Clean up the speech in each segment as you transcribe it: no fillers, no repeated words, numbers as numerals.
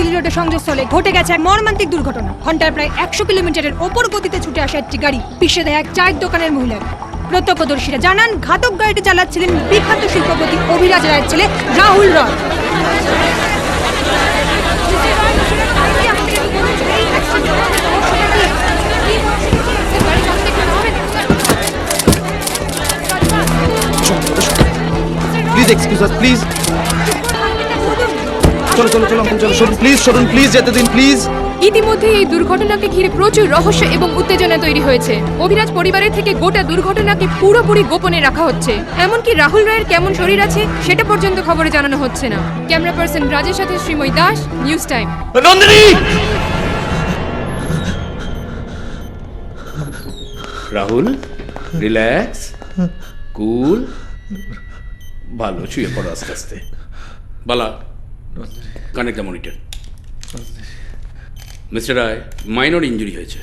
দিল্লি রোডের সংযোগস্থলে ঘটে গেছে এক মর্মান্তিক দুর্ঘটনা। ঘন্টায় প্রায় 100 কিলোমিটারের ওপর গতিতে ছুটে আসা একটি গাড়ি পিষে দেয় এক চায়ের দোকানের মহিলাকে। প্রত্যক্ষদর্শীরা জানান ঘাতক গাড়িটি চালাচ্ছিলেন বিখ্যাত শিল্পপতি অভিরাজ রায়ের ছেলে Rahul Roy. Please excuse us please. চলো চলো চলো চলো সরুন প্লিজ, সরুন প্লিজ, যেতে দিন প্লিজ। ইতিমধ্যে এই দুর্ঘটনাকে ঘিরে প্রচুর রহস্য এবং উত্তেজনা তৈরি হয়েছে। অভিরাজ পরিবারের থেকে গোটা দুর্ঘটনাকে পুরোপুরি গোপনে রাখা হচ্ছে। এমনকি রাহুল রায়ের কেমন শরীর আছে সেটা পর্যন্ত খবরে জানানো হচ্ছে না। ক্যামেরা পার্সন রাজের সাথে Shreemoyee Das, news time. Nandini! Rahul, relax, cool, ভালো, শুয়ে পড়ো আস্তে আস্তে। Bala, connect the monitor. Mister Roy, minor injury হয়েছে,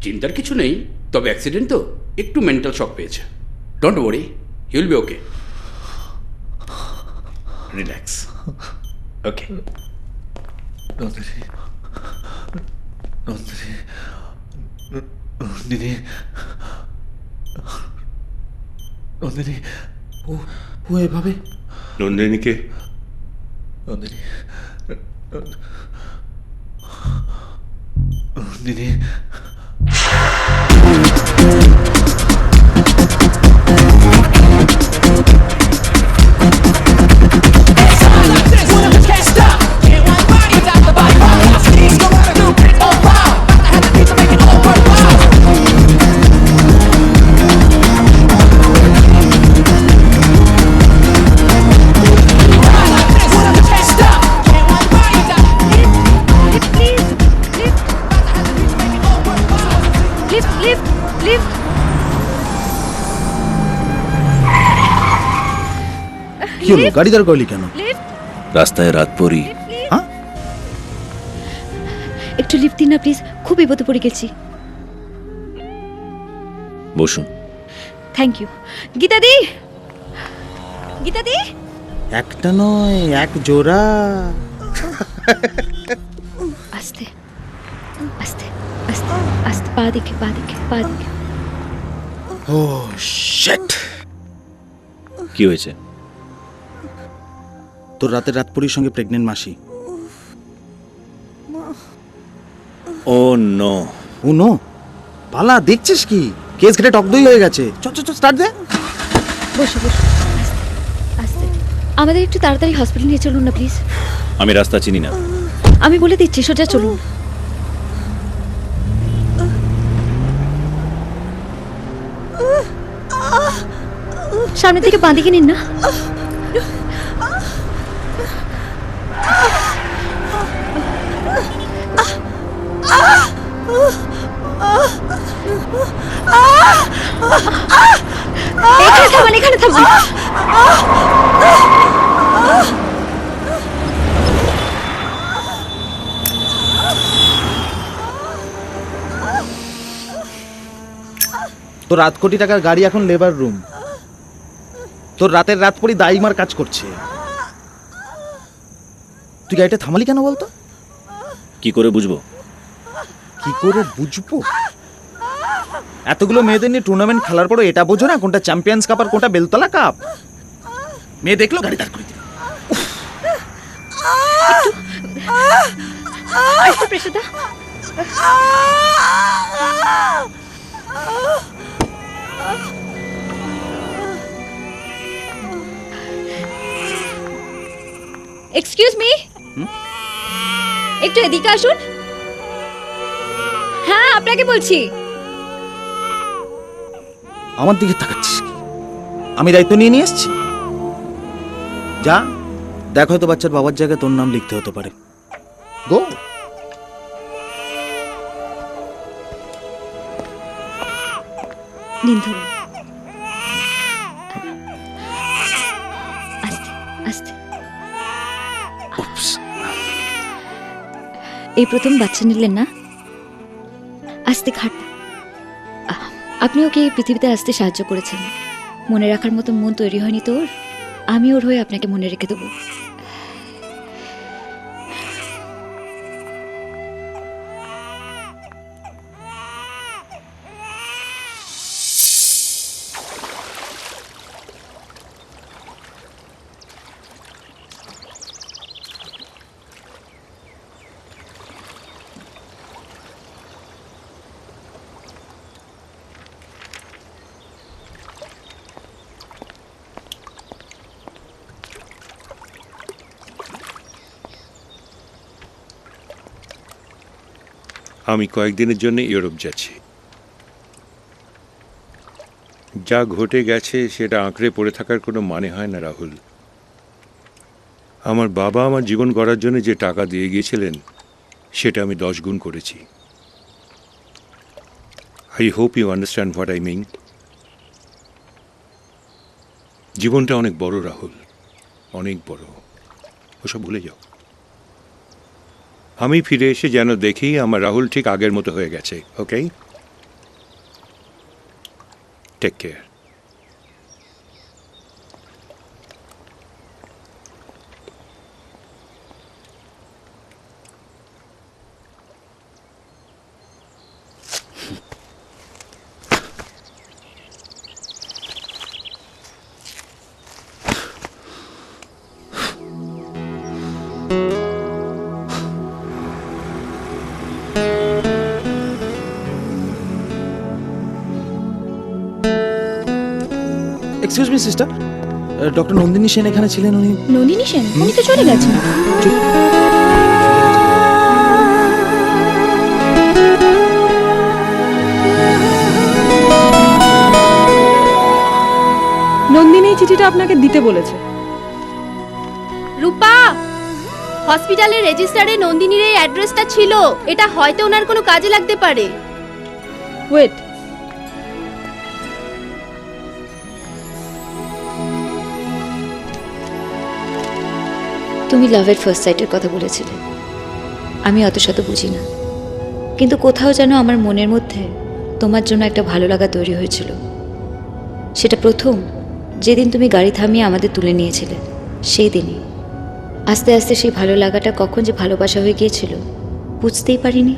চিন্তার কিছু নেই, তবে অ্যাক্সিডেন্ট তো একটু মেন্টাল শক পেয়েছে। Don't worry, he will be okay. Relax, okay. Nandini, Nandini, Nandini, Nandini, ও এভাবে? নন্দিনীকে নন্দিনী, নন্দিনী, কি হলো? গাড়ি দাঁড় করলি কেন? রাস্তায় রাত পরি। হ্যাঁ, একটু লিফট দিন না প্লিজ, খুব বিপদে পড়ে গেছি। বসুন। Thank you. গীতাদি, গীতাদি, একটা নয়, এক জোড়া। আস্তে আস্তে আস্তে আস্তে, পা দিকে পা দিকে পা দিকে। ও শিট! কি হয়েছে? তোর রাতের রাতপুরীর সঙ্গে প্রেগনেন্ট মাসি। ও নো। ও নো? পালা, দেখছিস কি? কেস ঘেটে টক দই হয়ে গেছে। চল চল চল, স্টার্ট দে। বসো বসো, আস্তে আস্তে। আমাদের একটু তাড়াতাড়ি হসপিটাল নিয়ে চলুন না প্লিজ। আমি রাস্তা চিনি না। আমি বলে দিচ্ছি, সোজা চলুন। সামনের দিকে বাঁ দিকে নিন না। এখানে থামান, এখানে থামান। তোর রাত কোটি টাকার গাড়ি এখন লেবার রুম। তোর রাতের রাতপুরি দাইমার কাজ করছে। তুই গাড়িটা থামালি কেন বলতো? কি করে বুঝবো? কি করে বুঝবো? এতগুলো মেয়েদের নিয়ে টুর্নামেন্ট খেলার পরও এটা বোঝো না কোনটা চ্যাম্পিয়ন্স কাপ আর কোনটা বেলতলা কাপ? মেয়ে দেখলো গাড়ি দাঁড় করে দিল। আস্তে প্রেসদা। এক্সকিউজ মি, একটু এদিকে আসুন। হ্যাঁ, আপনাকে বলছি। আমার দিকে তাকাচ্ছিস কি? আমি দায়িত্ব নিয়ে নিয়ে এসেছি। যা দেখ, হয়তো বাচ্চার বাবার জায়গায় তোর নাম লিখতে হতে পারে। গো। নিন ধরুন। আস্তে আস্তে। এই প্রথম বাচ্চা নিলেন না? আস্তে খাট। আপনি ওকে এই পৃথিবীতে আসতে সাহায্য করেছেন। মনে রাখার মতো মন তৈরি হয়নি তোর। আমি ওর হয়ে আপনাকে মনে রেখে দেবো। আমি কয়েকদিনের জন্য ইউরোপ যাচ্ছি। যা ঘটে গেছে সেটা আঁকড়ে পড়ে থাকার কোনো মানে হয় না রাহুল। আমার বাবা আমার জীবন গড়ার জন্য যে টাকা দিয়ে গিয়েছিলেন সেটা আমি 10 গুণ করেছি। I hope you understand what I mean. জীবনটা অনেক বড় রাহুল, অনেক বড়। ওসব ভুলে যাও। আমি ফিরে এসে যেন দেখি আমার রাহুল ঠিক আগের মতো হয়ে গেছে। Okay, take care. Excuse me sister, doctor Nandini Sen এখানে ছিলেন? উনি নন্দিনী সেন উনি তো চলে গেছেন। নন্দিনী এই চিঠিটা আপনাকে দিতে বলেছে। রূপা, হসপিটালের রেজিস্টারে নন্দিনীর এই অ্যাড্রেসটা ছিল। এটা হয়তো ওনার কোনো কাজে লাগতে পারে। ওয়েট, তুমি লাভ এট ফার্স্ট সাইটের কথা বলেছিলে। আমি অত শত বুঝি না, কিন্তু কোথাও যেন আমার মনের মধ্যে তোমার জন্য একটা ভালো লাগা তৈরি হয়েছিল। সেটা প্রথম যেদিন তুমি গাড়ি থামিয়ে আমাদের তুলে নিয়েছিলে, সেই দিনই। আস্তে আস্তে সেই ভালো লাগাটা কখন যে ভালোবাসা হয়ে গিয়েছিল বুঝতেই পারিনি।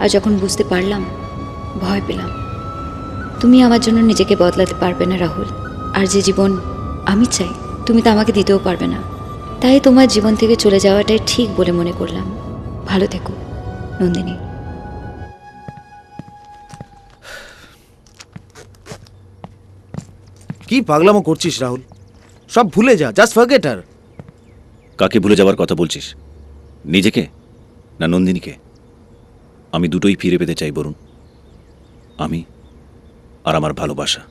আর যখন বুঝতে পারলাম, ভয় পেলাম। তুমি আমার জন্য নিজেকে বদলাতে পারবে না রাহুল, আর যে জীবন আমি চাই তুমি তা আমাকে দিতেও পারবে না। তাই তোমার জীবন থেকে চলে যাওয়াটাই ঠিক বলে মনে করলাম। ভালো থেকো নন্দিনী। কি পাগলামো করছিস রাহুল? সব ভুলে যা, জাস্ট ফরগেট হার। কাকে ভুলে যাওয়ার কথা বলছিস? নিজেকে না নন্দিনীকে? আমি দুটোই ফিরে পেতে চাই বরুণ। আমি আর আমার ভালোবাসা।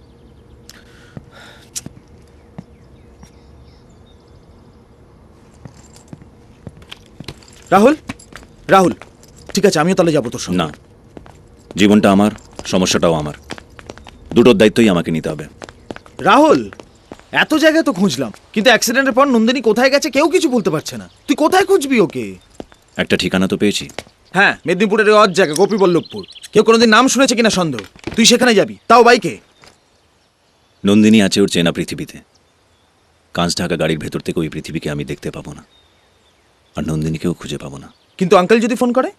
রাহুল, রাহুল, ঠিক আছে, আমিও তাহলে যাবো তোর সঙ্গে। না, জীবনটা আমার, সমস্যাটাও আমার। দুটোর দায়িত্বই আমাকে নিতে হবে। রাহুল, এত জায়গায় তো খুঁজলাম, কিন্তু অ্যাক্সিডেন্টের পর নন্দিনী কোথায় গেছে কেউ কিছু বলতে পারছে না। তুই কোথায় খুঁজবি ওকে? একটা ঠিকানা তো পেয়েছি। হ্যাঁ, মেদিনীপুরের ওই অজ জায়গা, গোপীবল্লভপুর। কেউ কোনোদিন নাম শুনেছে কিনা সন্দেহ। তুই সেখানে যাবি, তাও বাইকে। নন্দিনী আছে ওর চেনা পৃথিবীতে। কাঁচ ঢাকা গাড়ির ভেতর থেকে ওই পৃথিবীকে আমি দেখতে পাবো না, আর নন্দিনীকেও খুঁজে পাবো না। কিন্তু আঙ্কেল যদি ফোন করে?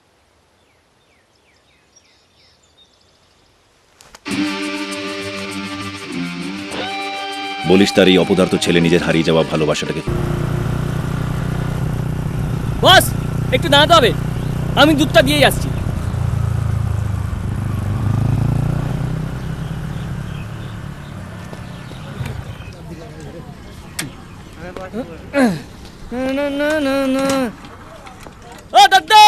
বলিস তার এই অপদার্থ ছেলে নিজের হারিয়ে যাওয়া ভালোবাসাটাকে। বস, একটু দাঁড়াতে হবে, আমি দুধটা দিয়েই আসছি। ও দাদা,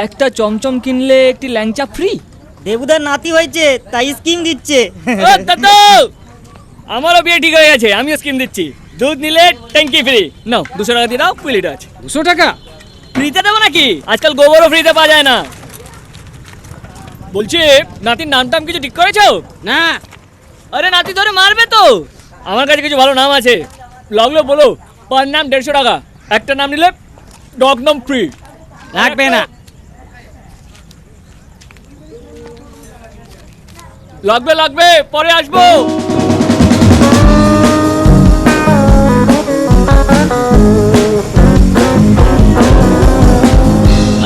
একটা চমচম কিনলে একটি ল্যাংচা ফ্রি। দেবুদার নাতি হয়েছে তাই স্কিম দিচ্ছে। ও দাদা, আমারও বিয়ে ঠিক হয়ে গেছে, আমিও স্কিম দিচ্ছি। দুধ নিলে ট্যাঙ্কি ফ্রি। নাও 200 টাকা দিয়ে দাও, 2 লিটার আছে। 200 টাকা ফ্রিতে দেবো নাকি? আজকাল গোবরও ফ্রিতে পাওয়া যায় না। বলছি, নাতির নাম টাম কিছু ঠিক করেছো? না। আরে নাতি ধরে মারবে তো। আমার কাছে কিছু ভালো নাম আছে, লাগলো বলো। পার নাম 150 টাকা, একটা নাম নিলে ডগ নাম ফ্রি। লাগবে না। লাগবে লাগবে, পরে আসবো।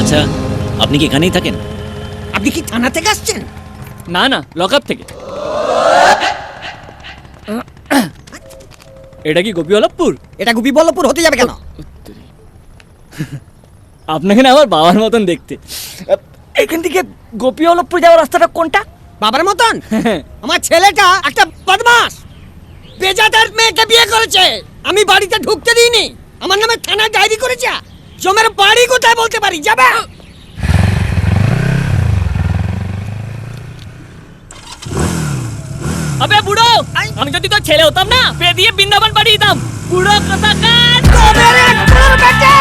আচ্ছা, আপনি কি এখানেই থাকেন? আপনি কি থানা থেকে আসছেন? না না, লকআপ থেকে। এটা কি গোপীবল্লভপুর? এটা গোপীবল্লভপুর হতে যাবে কেন? আপনাকে না আমার বাবার মতন দেখতে। এখান থেকে গোপীবল্লভপুর যাওয়ার রাস্তাটা কোনটা? বাবার মতন? আমার ছেলেটা একটা বদমাস, বেজাদার মেয়েকে বিয়ে করেছে। আমি বাড়িতে ঢুকতে দিইনি, আমার নামে থানায় ডায়েরি করেছে। জমের বাড়ি কোথায় বলতে পারি, যাবে? আবে বুড়ো, আমি যদি তোর ছেলে হতাম না, পে দিয়ে বৃন্দাবন পাঠিয়ে দিতাম। বুড়ো কোথাকার! তোদের একটার বেটা!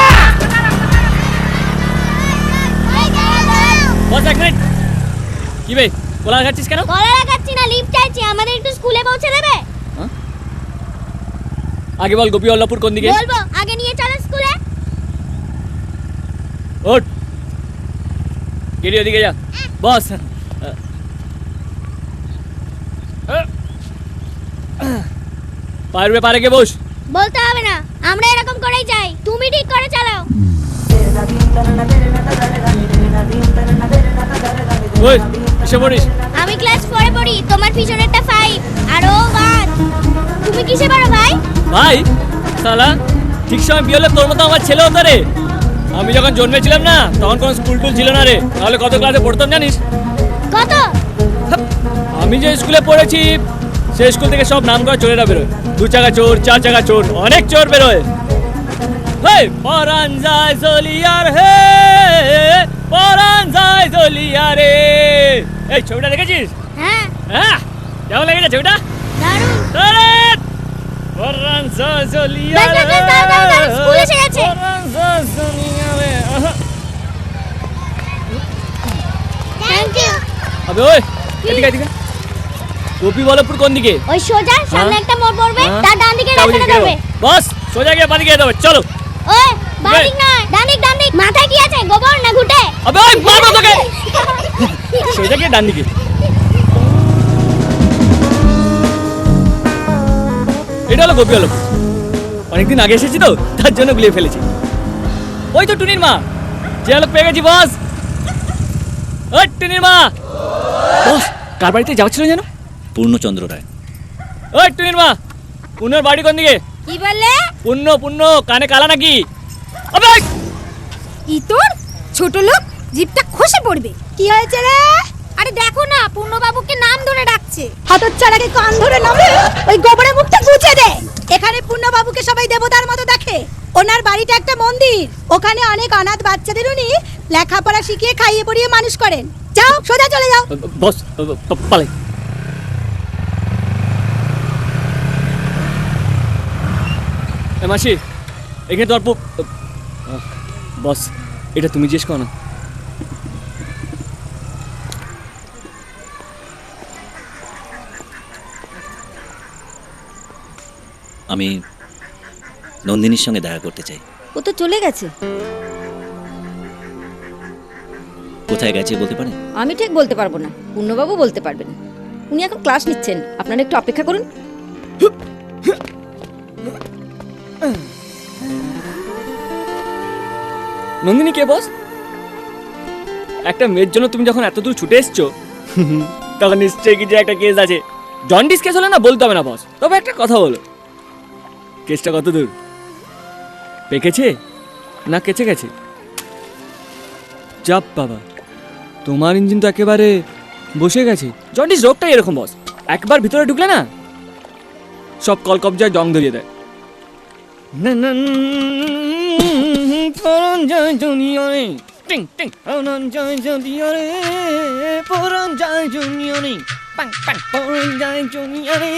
বস এক মিনিট। কি বে, কোলা খাচ্ছিস কেন? গলা লাগাচ্ছি না, লিফট চাইছি, আমাদের একটু স্কুলে পৌঁছে দেবে? আগে বল গোপীবল্লভপুর কোন দিকে? বলবো, আগে নিয়ে চলো স্কুলে। ওঠ, গেড়ি ওদিকে যা। বস, পারবে পারে কে বস। বলতে হবে না, আমরা এরকম করেই যাই, তুমি ঠিক করে চালাও। ওই এসে পড়িস। আমি ক্লাস 4 পড়ি, তোমার পিছনেরটা 5 আর ও 1। তুমি কিসে পড়ো ভাই? ভাই সালা, ঠিক সময় বিয়ে হলে তোর মতো আমার ছেলে হতো রে। আমি যখন জন্মেছিলাম না, তখন কোনো স্কুল টুল ছিল না রে। তাহলে কত ক্লাসে পড়তাম জানিস? কত? আমি যে স্কুলে পড়েছি, সেই স্কুল থেকে সব নাম করা চোরেরা বেরোয়। 2 চাকা চোর, 4 চাকা চোর, অনেক চোর বেরোয়। হেই পরান যায় জলিয়ার, হে পরান যায় জলিয়ার রে। এই ছবিটা দেখেছিস? হ্যাঁ, হ্যাঁ, কেমন লেগেছে ছবিটা? দারুণ। দাঁড়ান! পরান যায় জলিয়ার ব্যাস, ব্যাস, ব্যাস, দাঁড়াও, দাঁড়াও, স্কুল এসে গেছে। পরান যায় জলিয়ার রে। Thank you. আবে ওই, এদিকে এদিকে। গোপীবল্লভপুর কোন দিকে? ওই সোজা সামনে একটা মোড় পড়বে, তার ডান দিকে রাস্তাটা ধরবে। বস, সোজা গিয়ে বাদিকে যেতে হবে, চলো। ওই বাদিক নয়, ডান দিক, ডান দিক। মাথায় কি আছে, গোবর না ঘুটে? আবে ওই মারবো তোকে। সোজা গিয়ে ডান দিকে। এটা হলো গোপীবল্লভপুর। অনেকদিন আগে এসেছি তো, তার জন্য গুলিয়ে ফেলেছি। ওই তো টুনির মা, যে লোক পেয়ে গেছি বস। ওই টুনির মা। বস, কার বাড়িতে যাচ্ছিল যেন? পূর্ণচন্দ্র রায়। ওই টুনির মা, পুণ্যর বাড়ি কোন দিকে? কি বললে? পুণ্য পুণ্য, কানে কালা নাকি? আবে ওই! ই তোর ছোট লোক, জিভটা খসে পড়বে। কি হয়েছে রে? আরে দেখো না, পূর্ণবাবুকে নাম ধরে ডাকছে। হতচ্ছাড়াকে কান ধরে নামে, ওই গোবরে মুখটা গুছে দে। এখানে পূর্ণবাবুকে সবাই দেবতার মতো দেখে। ওনার বাড়িটা একটা মন্দির, ওখানে অনেক অনাথ বাচ্চাদের উনি লেখাপড়া শিখিয়ে খাইয়ে পড়িয়ে মানুষ করেন। যাও, সোজা চলে যাও। বস, পালাই। এ মাসি, এখানে তো আর বস, এটা তুমি জিজ্ঞেস করো না। আমি নন্দিনীর সঙ্গে দেখা করতে চাই। ও তো চলে গেছে। কোথায় গেছে বলতে পারেন? আমি ঠিক বলতে পারবো না, পূর্ণবাবু বলতে পারবেন। উনি এখন ক্লাস নিচ্ছেন, আপনারা একটু অপেক্ষা করুন। নন্দিনী কে বস? একটা মেয়ের জন্য তুমি যখন এত দূর ছুটে এসছো, তখন নিশ্চয়ই কিছু একটা কেস আছে। জন্ডিস কেস হলে না বলতে হবে না বস। তবে একটা কথা বলো, কেসটা কত দূর? পেকেছে না কেচে গেছে? চাপ বাবা, তোমার ইঞ্জিন তো একেবারে বসে গেছে। জন্ডিস রোগটাই এরকম বস, একবার ভিতরে ঢুকলে না সব কল কবজায় জং ধরিয়ে দেয়। পরাণ যায় জুনিয়রে, টিং টিং, পরাণ যায় জুনিয়রে, পরাণ যায় জুনিয়রে, পাং পাং, পরাণ যায় জুনিয়রে।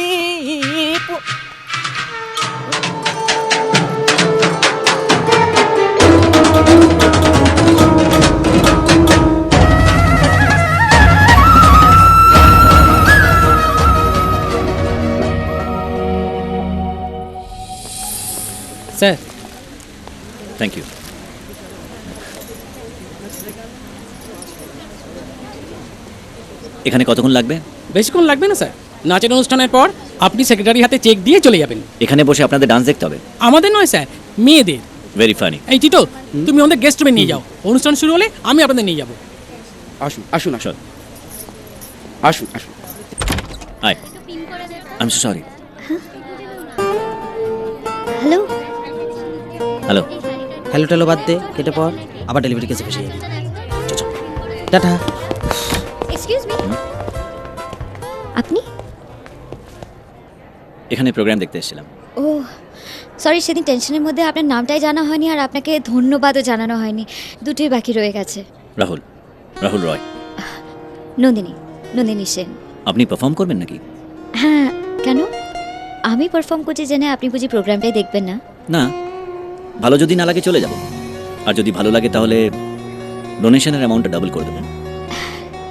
Sir, thank you. এখানে কতক্ষণ লাগবে? বেশিক্ষণ লাগবে না স্যার। নাচের অনুষ্ঠানের পর আপনি সেক্রেটারির হাতে চেক দিয়ে চলে যাবেন। এখানে বসে আপনাদের ডান্স দেখতে হবে? আমাদের নয় স্যার, মেয়েদের। Very funny. এই টিটো, তুমি আমাদের গেস্ট রুমে নিয়ে যাও। অনুষ্ঠান শুরু হলে আমি আপনাদের নিয়ে যাব। আসুন আসুন আসুন আসুন আসুন। I am so sorry. Hello. Hello. Hello টেলো বাদ দে, কেটে পর আবার ডেলিভারি কেসে ফেসে যাবি। টাটা। এক্সকিউজ মি, আপনি? এখানে প্রোগ্রাম দেখতে এসেছিলাম। ও সরি, সেদিন টেনশনের মধ্যে আপনার নামটাই জানা হয়নি আর আপনাকে ধন্যবাদও জানানো হয়নি, দুটোই বাকি রয়ে গেছে। রাহুল, রাহুল রয়। নন্দিনী সেন। আপনি পারফর্ম করবেন নাকি? হ্যাঁ, কেন? আমি পারফর্ম করছি জেনে আপনি বুঝি প্রোগ্রামটাই দেখবেন না? না, ভালো যদি না লাগে চলে যাব, আর যদি ভালো লাগে তাহলে ডোনেশনের অ্যামাউন্টটা ডাবল করে দেবেন।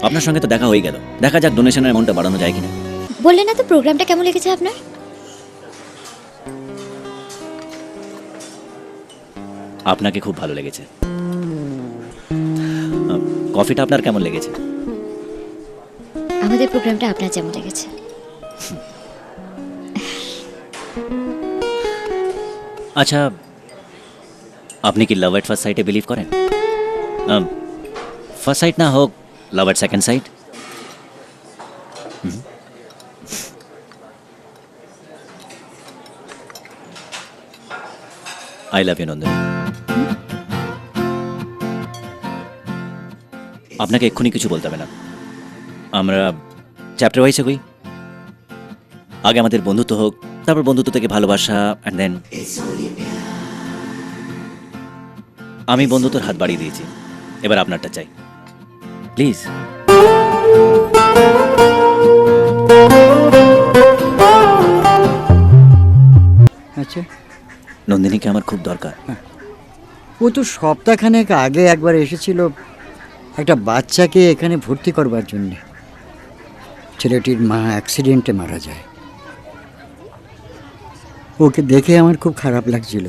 আপনার সঙ্গে তো দেখা হয়ে গেল, দেখা যাক ডোনেশনের অ্যামাউন্টটা বাড়ানো যায় কিনা। বললেন না তো প্রোগ্রামটা কেমন লেগেছে আপনার? আপনাকে খুব ভালো লেগেছে। কফিটা আপনার কেমন লেগেছে? আমাদের প্রোগ্রামটা আপনার যেমন লেগেছে। আচ্ছা, আপনি কি লাভ এট ফার্স্ট সাইটে বিলিভ করেন? ফার্স্ট সাইট না হোক, love at second sight? I love you Nandini. আপনাকে এক্ষুনি কিছু বলতে হবে না, আমরা চ্যাপ্টার ওয়াইজ এগোই। আগে আমাদের বন্ধুত্ব হোক, তারপর বন্ধুত্ব থেকে ভালোবাসা, অ্যান্ড দেন আমি বন্ধুত্বর হাত বাড়িয়ে দিয়েছি, এবার আপনারটা চাই প্লিজ। আচ্ছা, নন্দিনীকে আমার খুব দরকার। ও তো সপ্তাহখানেক আগে একবার এসেছিল একটা বাচ্চাকে এখানে ভর্তি করবার জন্যে। ছেলেটির মা অ্যাক্সিডেন্টে মারা যায়। ওকে দেখে আমার খুব খারাপ লাগছিল,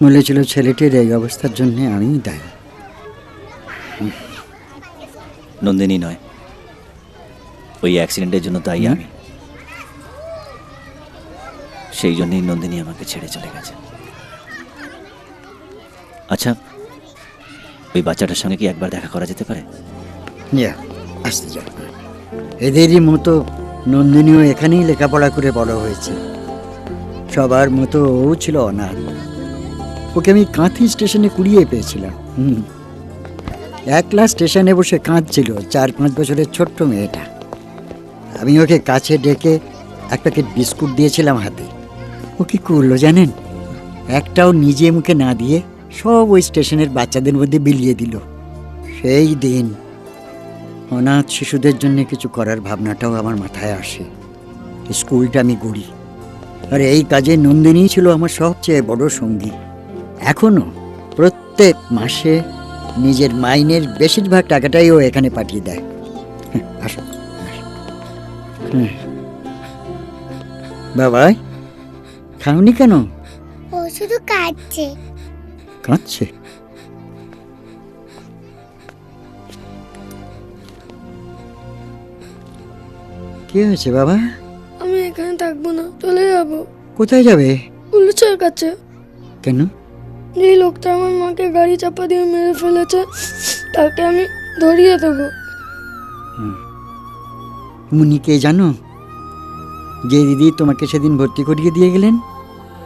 বলেছিল ছেলেটির এই অবস্থার জন্যে আমিই দায়ী। নন্দিনী নয়, ওই অ্যাক্সিডেন্টের জন্য দায়ী আমি। সেই জন্যই নন্দিনী আমাকে ছেড়ে চলে গেছে। আচ্ছা, ওই বাচ্চাটার সঙ্গে কি একবার দেখা করা যেতে পারে? আসতে যা, এদেরই মতো নন্দিনীও এখানেই লেখাপড়া করে বড় হয়েছে। সবার মতো ও ছিল অনাথ। ওকে আমি কাঁথি স্টেশনে কুড়িয়ে পেয়েছিলাম। একলা স্টেশনে বসে কাঁদছিল 4-5 বছরের ছোট্ট মেয়েটা। আমি ওকে কাছে ডেকে এক প্যাকেট বিস্কুট দিয়েছিলাম হাতে। ও কি করলো জানেন? একটাও নিজে মুখে না দিয়ে সব ওই স্টেশনের বাচ্চাদের মধ্যে বিলিয়ে দিল। সেই দিন অনাথ শিশুদের জন্য কিছু করার ভাবনাটাও আমার মাথায় আসে। স্কুলটা আমি গড়ি, আর এই কাজে নন্দিনী ছিল আমার সবচেয়ে বড় সঙ্গী। এখনো প্রত্যেক মাসে নিজের মাইনের বেশিরভাগ টাকাটাই ও এখানে পাঠিয়ে দেয়। আসো বাবা, খাওনি কেন? ও শুধু কাঁদছে। কাঁদছে? কি হয়েছে বাবা? আমি এখানে থাকবো না, চলে যাবো। কোথায় যাবে? পুলিশের কাছে। কেন? যে লোকটা আমার মাকে গাড়ি চাপা দিয়ে মেরে ফেলেছে তাকে আমি ধরিয়ে দেবো। উনি কে জানো? যে দিদি তোমাকে সেদিন ভর্তি করিয়ে দিয়ে গেলেন,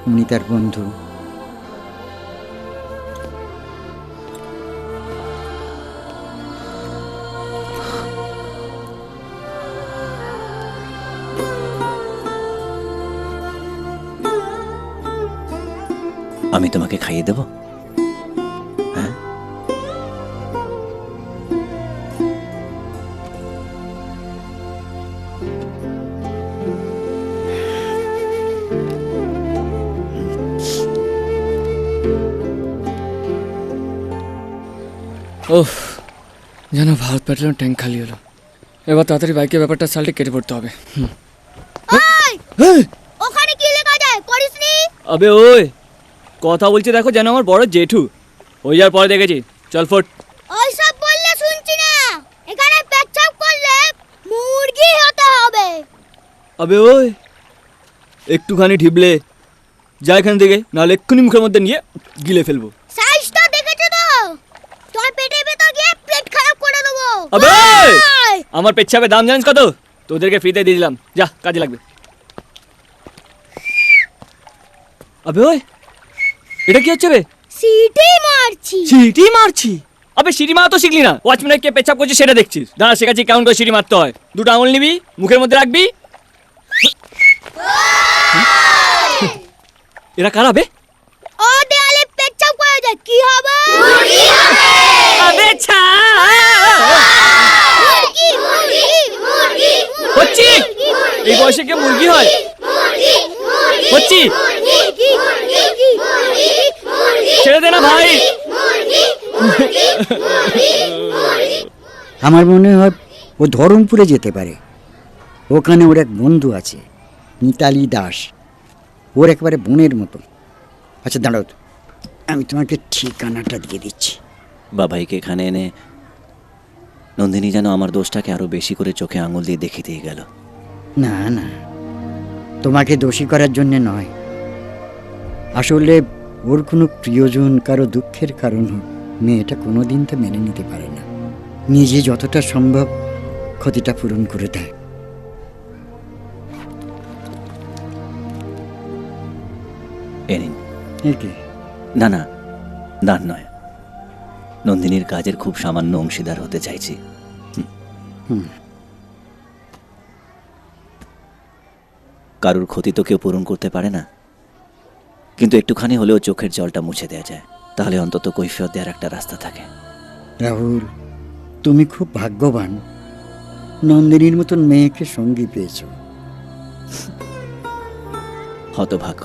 উনি তার বন্ধু। আমি তোমাকে খাইয়ে দেব? হ্যাঁ, ওহ, যেন ভারত পেট্রোলের ট্যাঙ্ক খালি হলো। এবার তাড়াতাড়ি বাইকের ব্যাপারটা সালটি কেটে পড়তে হবে। ওখানে কি লেখা যায় পড়িসনি? আবে ওই কথা বলছি, দেখো যেন আমার বড় জেঠু। ওই যার পরে দেখেছি, চল ফোট। ওইসব বললে শুনছি না। এখানে পেচ্ছাপ করলে মুরগি হতে হবে। আবে ওই একটুখানি ঢিবলে যা এখান থেকে, নাহলে এক্ষুনি মুখের মধ্যে নিয়ে গিলে ফেলবো। সাইজটা দেখেছো তো? তোর পেটের ভেতর গিয়ে পেট খারাপ করে দেবো। আবে আমার পেচ্ছাপের দাম জানিস কত? তোদেরকে ফ্রিতে দিয়ে দিলাম, যা কাজে লাগবে। আবে ওই এটা কি হচ্ছে বে? সিটি মারছি। সিটি মারছি? আবে সিটি মারা তো শিখলি না, ওয়াচম্যানে কে পেচ্ছাপ করছে সেটা দেখছিস। দাঁড়া, শেখাচ্ছি কেমন করে সিটি মারতে হয়। দুটো আঙুল নিবি, মুখের মধ্যে রাখবি, এরা কারাবে? ও দেয়ালে পেচ্ছাপ করে যায় কি হবে? আবে ছা মুরগি মুরগি মুরগি হচ্ছি এই বয়সে কে মুরগি হয়? হচ্ছি ছেড়ে দে না ভাই। আমার মনে হয় ও ধরমপুরে যেতে পারে। ওখানে ওর এক বন্ধু আছে, মিতালি দাস। ওর একেবারে বোনের মতো। আচ্ছা দাঁড়াও, আমি তোমাকে ঠিকানাটা দিয়ে দিচ্ছি। বাবাইকে এখানে এনে নন্দিনী যেন আমার দোষটাকে আরো বেশি করে চোখে আঙুল দিয়ে দেখিয়ে দিয়ে গেল। না না, তোমাকে দোষী করার জন্যে নয়। আসলে ওর কোনো প্রিয়জন কারো দুঃখের কারণ হোক, মেয়েটা কোনো দিন তো মেনে নিতে পারে না। নিজে যতটা সম্ভব ক্ষতিটা পূরণ করে দেয়। এ নিন। একে না না, দান নয়, নন্দিনীর কাজের খুব সামান্য অংশীদার হতে চাইছি। কারুর ক্ষতি তো কেউ পূরণ করতে পারে না, কিন্তু একটুখানি হলেও চোখের জলটা মুছে দেওয়া যায়, তাহলে অন্তত কৈফিয়ত দেওয়ার একটা রাস্তা থাকে। রাহুল, তুমি খুব ভাগ্যবান, নন্দিনীর মতন মেয়েকে সঙ্গী পেয়েছ। হতভাগ্য,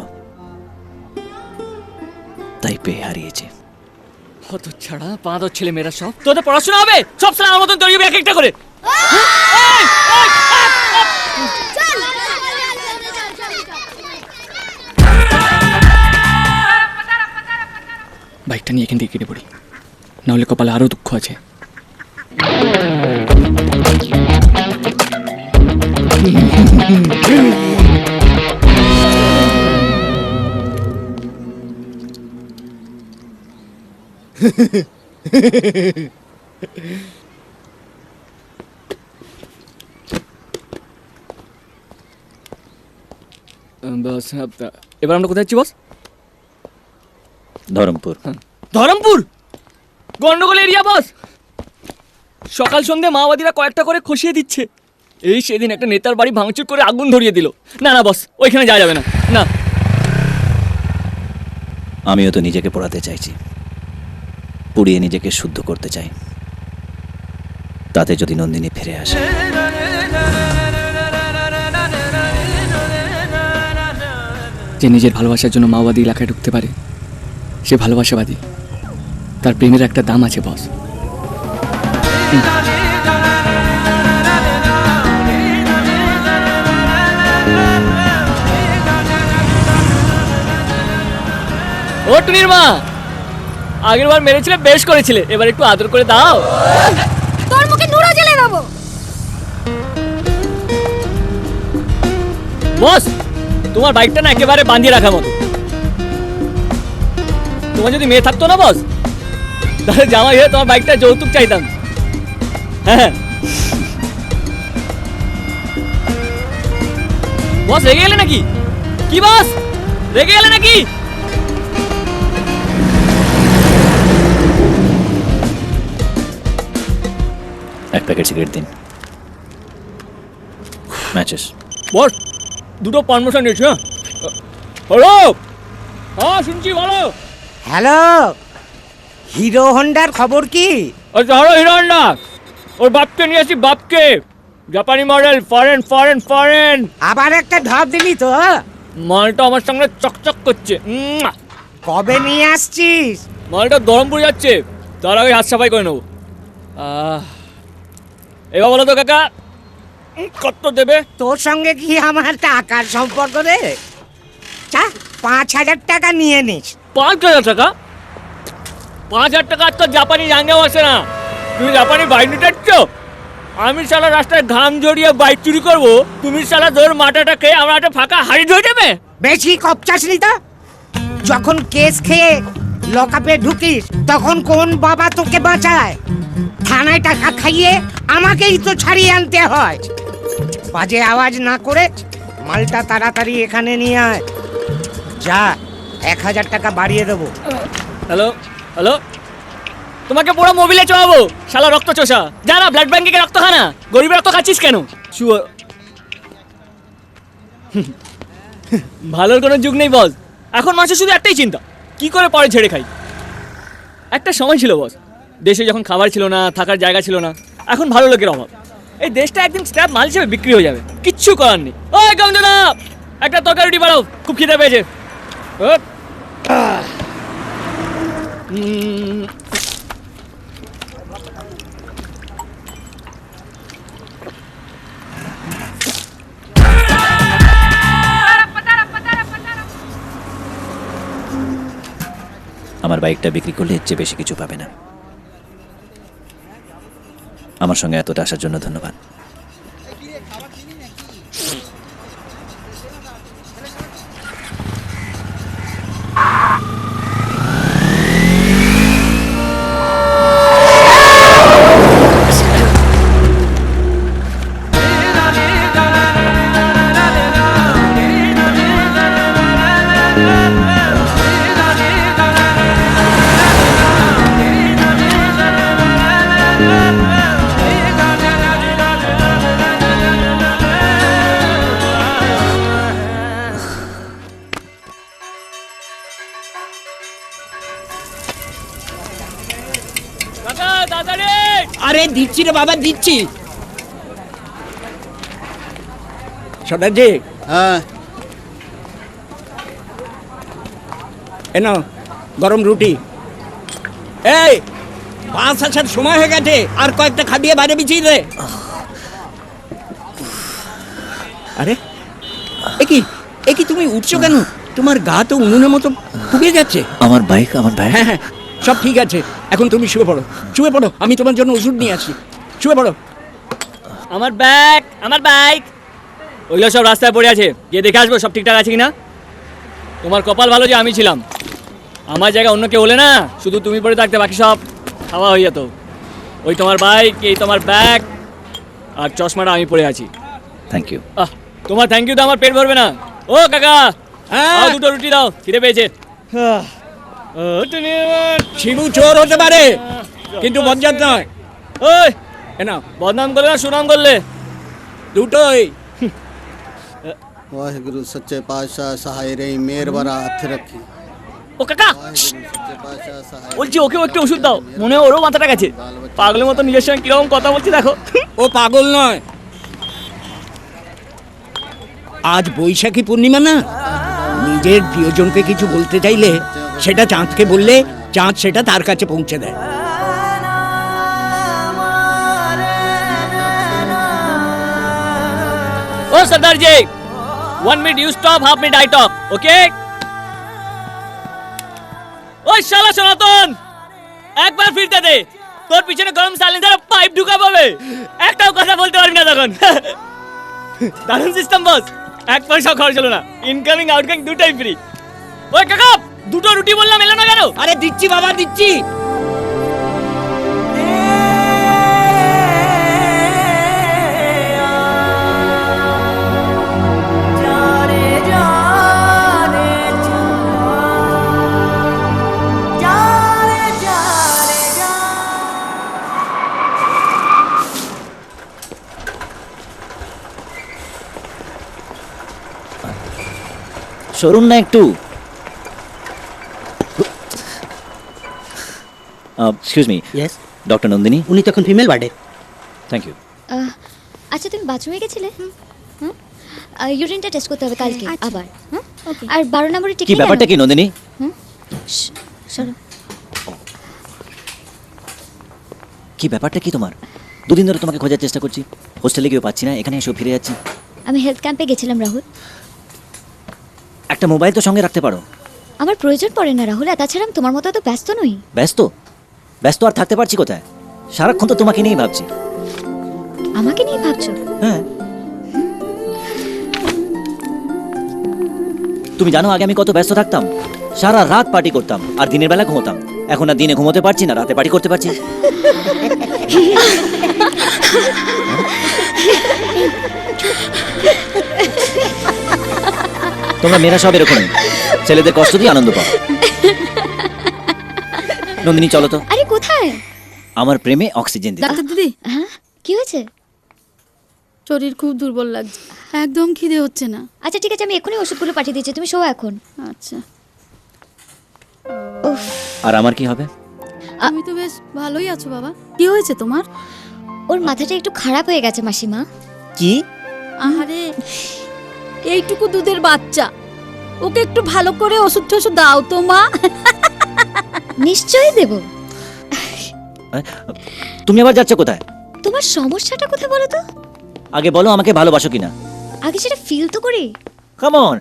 তাই পেয়ে হারিয়েছে। হত ছাড়া পাঁদর ছেলে মেয়েরা সব তোদের পড়াশোনা হবে, সব সালা আমার মতন তৈরি হবে এক একটা করে। বাইকটা নিয়ে এখান থেকে কেটে পড়ি, নাহলে কপালে আরো দুঃখ আছে। বস, এবার আমরা কোথায় যাচ্ছি বস? ধরমপুর। ধরমপুর গন্ডগোল এরিয়া বস। সকাল সন্ধে মাওবাদীরা কয়েকটা করে খসিয়ে দিচ্ছে। এই সেদিন একটা নেতার বাড়ি ভাঙচুর করে আগুন ধরিয়ে দিল। না না বস, ওইখানে যাওয়া যাবে না। না, আমিও তো নিজেকে পড়াতে চাইছি, পুড়িয়ে নিজেকে শুদ্ধ করতে চাই। তাতে যদি নন্দিনী ফিরে আসে। যে নিজের ভালোবাসার জন্য মাওবাদী এলাকায় ঢুকতে পারে, সে ভালোবাসাবাদী। তার প্রেমের একটা দাম আছে বস। ও টুনির মা, আগের বার মেরেছিলে, বেশ করেছিলে, এবার একটু আদর করে দাও। তোর মুখে নুড়ো জেলে দেবো। বস, তোমার বাইকটা না একেবারে বাঁধিয়ে রাখার মতো। তোমার যদি মেয়ে থাকতো না বস, তাহলে জামাই হয়ে তোমার বাইকটা যৌতুক চাইতাম। হ্যাঁ বস, রেগে গেলে নাকি? কি বস, রেগে গেলে নাকি? এক প্যাকেট সিগারেট দিন। ম্যাচেস। বস, দুটো পারমিশন নিয়েছি। হ্যাঁ হ্যালো, হ্যাঁ শুনছি, বলো। হ্যালো, হিরো হন্ডার খবর কি? আচ্ছা হ্যালো, হিরো হন্ডা, ওর বাপকে নিয়ে আসি, বাপকে। জাপানি মডেল, ফরেন ফরেন ফরেন। আবার একটা ঢপ দিলি তো? মালটা আমার সঙ্গে চকচক করছে। কবে নিয়ে আসছিস? মালটা ধরমপুর যাচ্ছে, তার আগে হাত সাফাই করে নেবো। এবার বলো তো কাকা, কত দেবে? তোর সঙ্গে কি আমার টাকার সম্পর্ক রে? 5,000 টাকা নিয়ে নিস। 5,000 টাকা? 5,000 টাকা তো জাপানি জাঙ্গেও আসে না। তুমি জাপানি বাইক নিটাচ্ছ? আমি শালা রাস্তায় ঘাম জড়িয়ে বাইক চুরি করবো, তুমি শালা ধর মাটাটা খেয়ে আমরা একটা ফাঁকা হাড়ি ধরে দেবে। বেশি কপচাস নি তো? যখন কেস খেয়ে লকআপে ঢুকিস তখন কোন বাবা তোকে বাঁচায়? থানায় টাকা খাইয়ে আমাকেই তো ছাড়িয়ে আনতে হয়। বাজে আওয়াজ না করে মালটা তাড়াতাড়ি এখানে নিয়ে আয়। যা, 1,000 টাকা বাড়িয়ে দেবো। হ্যালো হ্যালো, তোমাকে পুরো মোবিলে চড়াবো, শালা রক্ত চোষা। জানা ব্লাড ব্যাংকে রক্ত খানা, গরিবের রক্ত খাচ্ছিস কেন? ভালোর কোনো যুগ নেই বস, এখন মানুষের শুধু একটাই চিন্তা, কি করে পরে ছেড়ে খাই। একটা সময় ছিল বস, দেশে যখন খাবার ছিল না, থাকার জায়গা ছিল না, এখন ভালো লোকের অভাব। এই দেশটা একদিন স্ক্র্যাপ মাল হিসেবে বিক্রি হয়ে যাবে, কিচ্ছু করার নেই। ওই গঞ্জনা, একটা তরকারি রুটি বাড়াও, খুব খিদে পেয়েছে। আমার বাইকটা বিক্রি করলে এর চেয়ে বেশি কিছু পাবে না। আমার সঙ্গে এতটা আসার জন্য ধন্যবাদ। কাকা তাড়াতাড়ি। আরে দিচ্ছি রে বাবা, দিচ্ছি। সর্দারজি, হ্যাঁ, এনো গরম রুটি। এই বাস আসার সময় হয়ে গেছে, আর কয়েকটা খাবিয়ে বাইরে বিছিয়ে দে। আরে এ কি তুমি উঠছো কেন? তোমার গা তো উনুনের মতো ফুলিয়ে যাচ্ছে। আমার বাইক, আমার বাইক। হ্যাঁ হ্যাঁ, সব ঠিক আছে, এখন তুমি শুয়ে পড়ো, শুয়ে পড়ো, আমি তোমার জন্য ওষুধ নিয়ে আসি। শুয়ে পড়ো। আমার ব্যাগ, আমার বাইক, ওইগুলো সব রাস্তায় পড়ে আছে, গিয়ে দেখে আসবো সব ঠিকঠাক আছে কিনা। তোমার কপাল ভালো যে আমি ছিলাম, আমার জায়গা অন্য কেউ হলে না, শুধু তুমি পড়ে থাকতে, বাকি সব খাওয়া হয়ে যেত। ওই তোমার বাইক, এই তোমার ব্যাগ, আর চশমাটা আমি পড়ে আছি। Thank you. তোমার থ্যাংক ইউ তো আমার পেট ভরবে না। ও কাকা, হ্যাঁ, দুটো রুটি দাও, খিদে পেয়েছে। শিবু চোর হতে পারে, কিন্তু বজ্জাত নয়। ওই এনো বদনাম করলে না সুনাম করলে? দুটোই। वाहिगुरु सच्चे पातशाह सहाय रे मेर बरा हाथ रखी। ও কাকা, सच्चे पातशाह सहाय। বলছি ওকেও একটু ওষুধ দাও, মনে হয় ওরও মাথাটা গেছে। পাগলের মতো নিজের সঙ্গে কিরকম কথা বলছি দেখো। ও পাগল নয়, আজ বৈশাখী পূর্ণিমা না, নিজের প্রিয়জনকে কিছু বলতে চাইলে সেটা চাঁদকে বললে চাঁদ সেটা তার কাছে পৌঁছে দেয়। ও Sardar ji, 1 minute you stop, half minute I talk, okay? ওই শালা সনাতন, একবার ফিরতে দে, তোর পিছনে গরম সাইলেন্সার পাইপ ঢুকা পাবে, একটাও কথা বলতে পারবি না তখন। দারুণ সিস্টেম বস, এক পয়সা খরচ হলো না, ইনকামিং আউটগোয়িং দুটাই ফ্রি। ওই কাকা, দুটো রুটি বললাম, এলো না কেন? আরে দিচ্ছি বাবা, দিচ্ছি। সরুন না একটু। Excuse me, yes, doctor Nandini. উনি তখন ফিমেল ওয়ার্ডে। Thank you. আচ্ছা, তুমি বাথরুমে গেছিলে? ইউরিনটা টেস্ট করতে হবে কালকে আবার। আর 12 নম্বরের কি টিকিট। ব্যাপারটা কি নন্দিনী? সরো। কি ব্যাপারটা কি তোমার? দুদিন ধরে তোমাকে খোঁজার চেষ্টা করছি, হোস্টেলে গিয়েও পাচ্ছি না, এখানে এসে ফিরে যাচ্ছি। আমি হেলথ ক্যাম্পে গেছিলাম রাহুল। একটা মোবাইল তো সঙ্গে রাখতে পারো। আমার প্রয়োজন পড়ে না রাহুল, আর তাছাড়া আমি তোমার মতো তো ব্যস্ত নই। ব্যস্ত? ব্যস্ত আর থাকতে পারছি কোথায়? সারাক্ষণ তো তোমাকে নিয়েই ভাবছি। আমাকে নিয়ে ভাবছো? হ্যাঁ। তুমি জানো আগে আমি কত ব্যস্ত থাকতাম? সারা রাত পার্টি করতাম আর দিনের বেলা ঘুমোতাম। এখন আর দিনে ঘুমোতে পারছি না, রাতে পার্টি করতে পারছি। তোমরা মেয়েরা সব এরকমই, ছেলেদের কষ্ট দিয়ে আনন্দ পাও। নন্দিনী চলো তো। আরে কোথায়? আমার প্রেমে অক্সিজেন দিতে। ডাক্তার দিদি, হ্যাঁ, কি হয়েছে? শরীর খুব দুর্বল লাগছে, একদম খিদে হচ্ছে না। আচ্ছা ঠিক আছে, আমি এক্ষুনি ওষুধগুলো পাঠিয়ে দিচ্ছি, তুমি শোও এখন। আচ্ছা। উফ, আর আমার কি হবে? তুমি তো বেশ ভালোই আছো বাবা। কি হয়েছে তোমার? ওর মাথাটা একটু খারাপ হয়ে গেছে মাসিমা। কি? আহারে, এইটুকু দুধের বাচ্চা, ওকে একটু ভালো করে ওষুধ টষুধ দাও তো মা। নিশ্চয়ই দেব। তুমি আবার যাচ্ছ কোথায়? তোমার সমস্যাটা কোথায় বলো তো? আগে বলো আমাকে ভালোবাসো কিনা। আগে সেটা ফিল তো করি। Come on,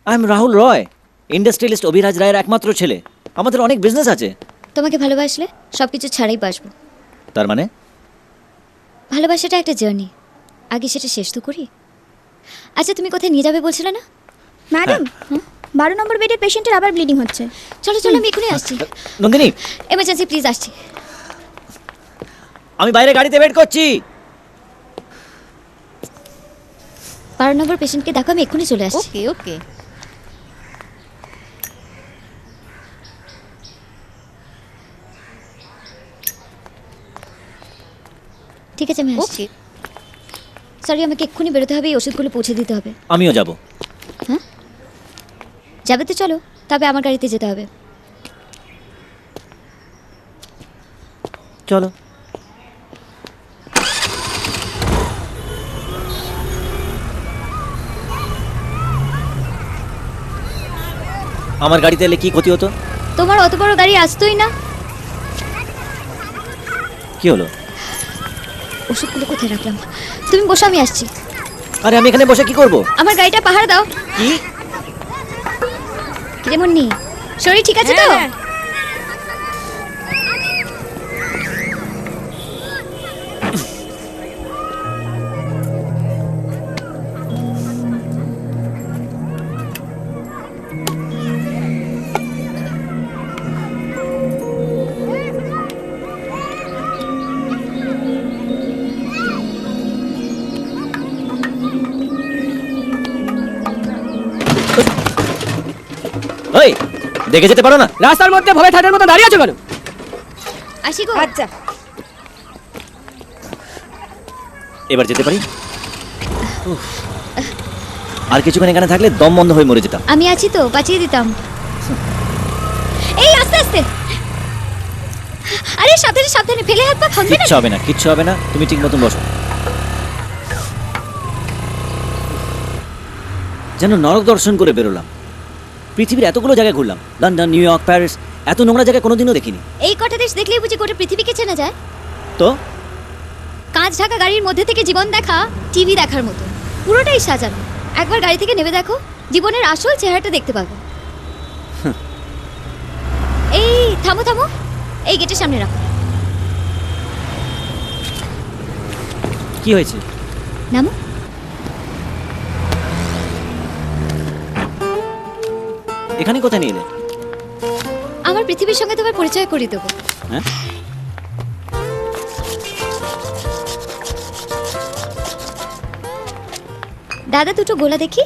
I am Rahul Roy, industrialist Abhiraj রায়ের একমাত্র ছেলে। আমাদের অনেক বিজনেস আছে। তোমাকে ভালোবাসলে সবকিছু ছাড়াই বাসবো। তার মানে? ভালোবাসাটা একটা জার্নি, আগে সেটা শেষ তো করি। আচ্ছা, তুমি কোথায় নিয়ে যাবে বলছিলে না? ম্যাডাম, 12 নম্বর বেডের পেশেন্টের আবার ব্লিডিং হচ্ছে। চলো চলো, আমি এখনই আসছি। নন্দিনী, এমার্জেন্সি প্লিজ, আসছি। আমি বাইরে গাড়িতে ওয়েট করছি। 12 নম্বর পেশেন্টকে দেখো, আমি এক্ষুনি চলে আসছি। ওকে ওকে। ঠিক আছে, আমি আসছি। সরি, আমাকে এক্ষুনি বেরোতে হবে, এই ওষুধগুলো পৌঁছে দিতে হবে। আমিও যাব। হ্যাঁ, যাবে তো চলো, তবে আমার গাড়িতে যেতে হবে। চলো। আমার গাড়িতে এলে কি ক্ষতি হতো? তোমার অত বড় গাড়ি আসতোই না। কি হলো? ওষুধগুলো কোথায় রাখলাম? তুমি বসো, আমি আসছি। আরে আমি এখানে বসে কি করব? আমার গাড়িটা পাহাড় দাও। কি? কেমন নি? শরীর ঠিক আছে তো? ওই, দেখে যেতে পারো না? রাস্তার মধ্যে ভবে থাকার মতো দাঁড়িয়ে আছো কেন? আসি গো। আচ্ছা। এবার যেতে পারি? উফ, আর কিছুক্ষণ এখানে থাকলে দম বন্ধ হয়ে মরে যেতাম। আমি আছি তো, বাঁচিয়ে দিতাম। এই আস্তে আস্তে। আরে সাবধানে সাবধানে, ফেলে হাত পা ভাঙবে না। কিচ্ছু হবে না, কিচ্ছু হবে না, তুমি ঠিক মতন বসো। যেন নরক দর্শন করে বেরোলাম। পৃথিবীর এতগুলো জায়গায় ঘুরলাম, লন্ডন, নিউ ইয়র্ক, প্যারিস, এত নোংরা জায়গা কোনোদিনও দেখিনি। এই কটা দেশ দেখলেই বুঝি গোটা পৃথিবীকে চেনা যায়। তো কাঁচ ঢাকা গাড়ির মধ্যে থেকে জীবন দেখা টিভি দেখার মতো, পুরোটাই সাজানো। একবার গাড়ি থেকে নেমে দেখো, জীবনের আসল চেহারাটা দেখতে পাবে। এই থামো থামো, এই গেটের সামনে রাখো। কি হয়েছে? নামো। এখানে কোথায় নিয়ে এলে? আমার পৃথিবীর সঙ্গে তোমার পরিচয় করিয়ে দেবো। হ্যাঁ, দাদা, দুটো গোলা দেখি।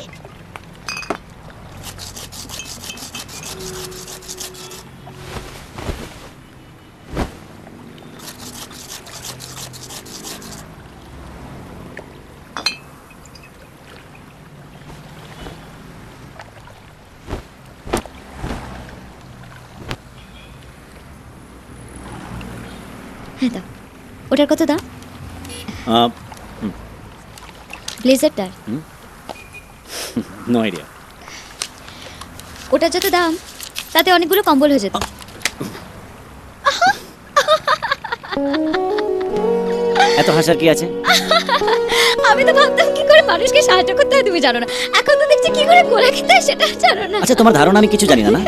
হ্যাঁ দাও। ওটার কত দাম? ব্লেজারটার? No idea. ওটার যত দাম তাতে অনেকগুলো কম্বল হয়ে যেত। এত হাসার কি আছে? আমি তো ভাবতাম কি করে মানুষকে সাহায্য করতে হয় তুমি জানো না, এখন তো দেখছি কি করে কোলা খেতে হয় সেটা জানো না। আচ্ছা, তোমার ধারণা আমি কিছু জানি না? না,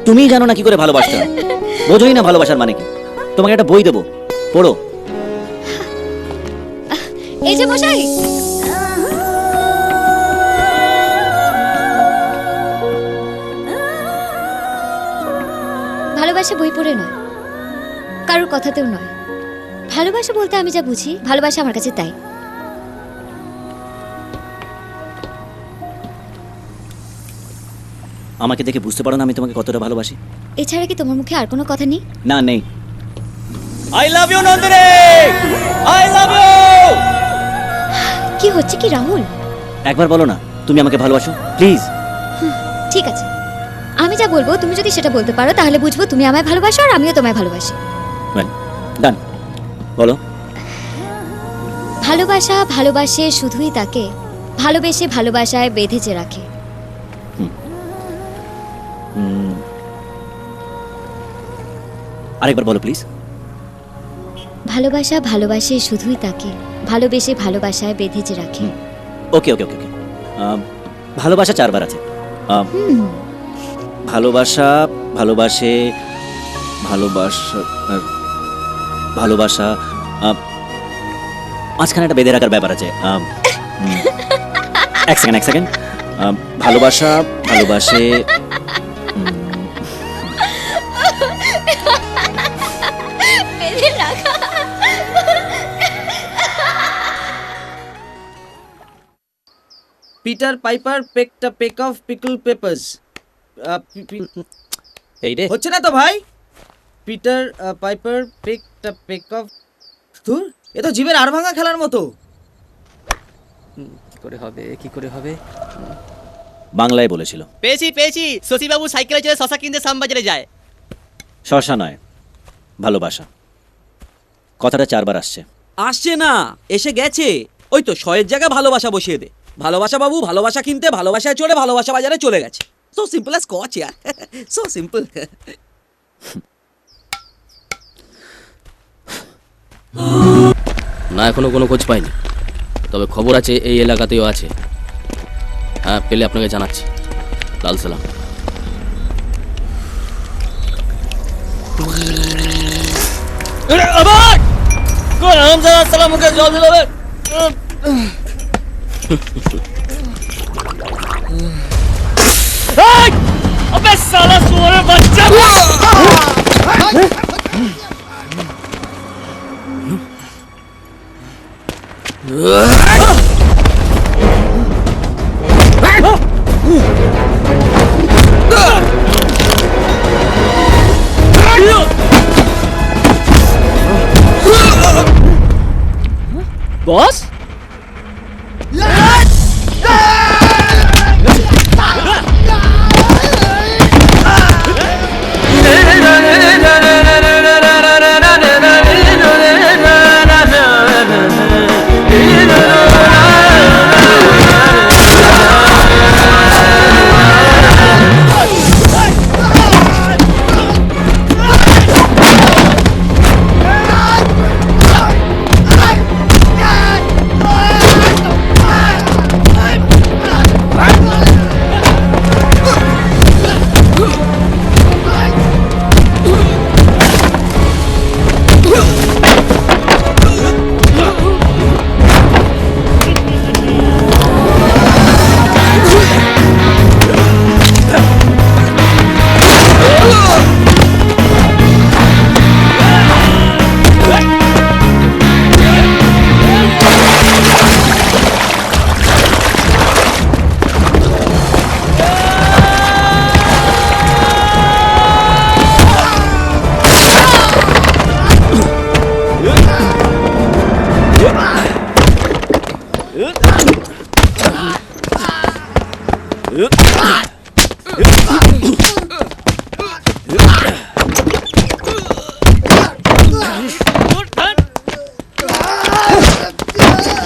তুমিই জানো না কি করে ভালোবাসতে হয়, বোঝোই না ভালোবাসার মানে কি। তোমাকে একটা বই দেবো, পড়ো। এই যে মশাই, ভালোবাসা বই পড়ে নয়, কারোর কথাতেও নয়। ভালোবাসা বলতে আমি যা বুঝি, ভালোবাসা আমার কাছে তাই। আমাকে দেখে বুঝতে পারো না আমি তোমাকে কতটা ভালোবাসি? এছাড়া কি তোমার মুখে আর কোনো কথা নেই? না, নেই। I love you Nandini, I love you. কি হচ্ছে কি রাহুল? একবার বলো না তুমি আমাকে ভালোবাসো, প্লিজ। ঠিক আছে, আমি যা বলবো তুমি যদি সেটা বলতে পারো তাহলে বুঝবো তুমি আমায় ভালোবাসো আর আমিও তোমায় ভালোবাসি। ডান, বলো। ভালোবাসা ভালোবাসে শুধুই তাকে ভালোবেসে ভালোবাসায় বেঁধেছে রাখে। আরেকবার বলো প্লিজ। ভালোবাসা ভালোবাসে শুধুই তাকে ভালোবেসে ভালোবাসায় বেঁধেছে রাখে। ওকে ওকে ওকে ওকে। ভালোবাসা 4 বার আছে। ভালোবাসা, ভালোবাসে, ভালোবাসা, ভালোবাসা, মাঝখানে একটা বেঁধে রাখার ব্যাপার আছে। এক সেকেন্ড। ভালোবাসা, ভালোবাসে, বেঁধে রাখা। Peter piper packed a pack of pickle papers. এই রে হচ্ছে না তো ভাই? Peter piper packed a pack of, ধুর, এ তো জীবের আর ভাঙা খেলার মতো। কি করে হবে? বাংলায় বলেছিল। পেয়েছি শশীবাবু সাইকেলে চড়ে শশা কিনতে শ্যামবাজারে যায়। শশা নয়, ভালোবাসা। কথাটা 4 বার আসছে। আসছে না, এসে গেছে। ওই তো শয়ের জায়গায় ভালোবাসা বসিয়ে দে। ভালোবাসা বাবু ভালোবাসা কিনতে ভালোবাসায় চড়ে ভালোবাসা বাজারে চলে গেছে। সো সিম্পল অ্যাজ স্কচ ইয়ার, সো সিম্পল। না, এখনো কোনো খোঁজ পাইনি, তবে খবর আছে এই এলাকাতেও আছে। হ্যাঁ, পেলে আপনাকে জানাচ্ছি। লাল সালাম। জল দিল। अबे साला सुअर बच्चा! बॉस?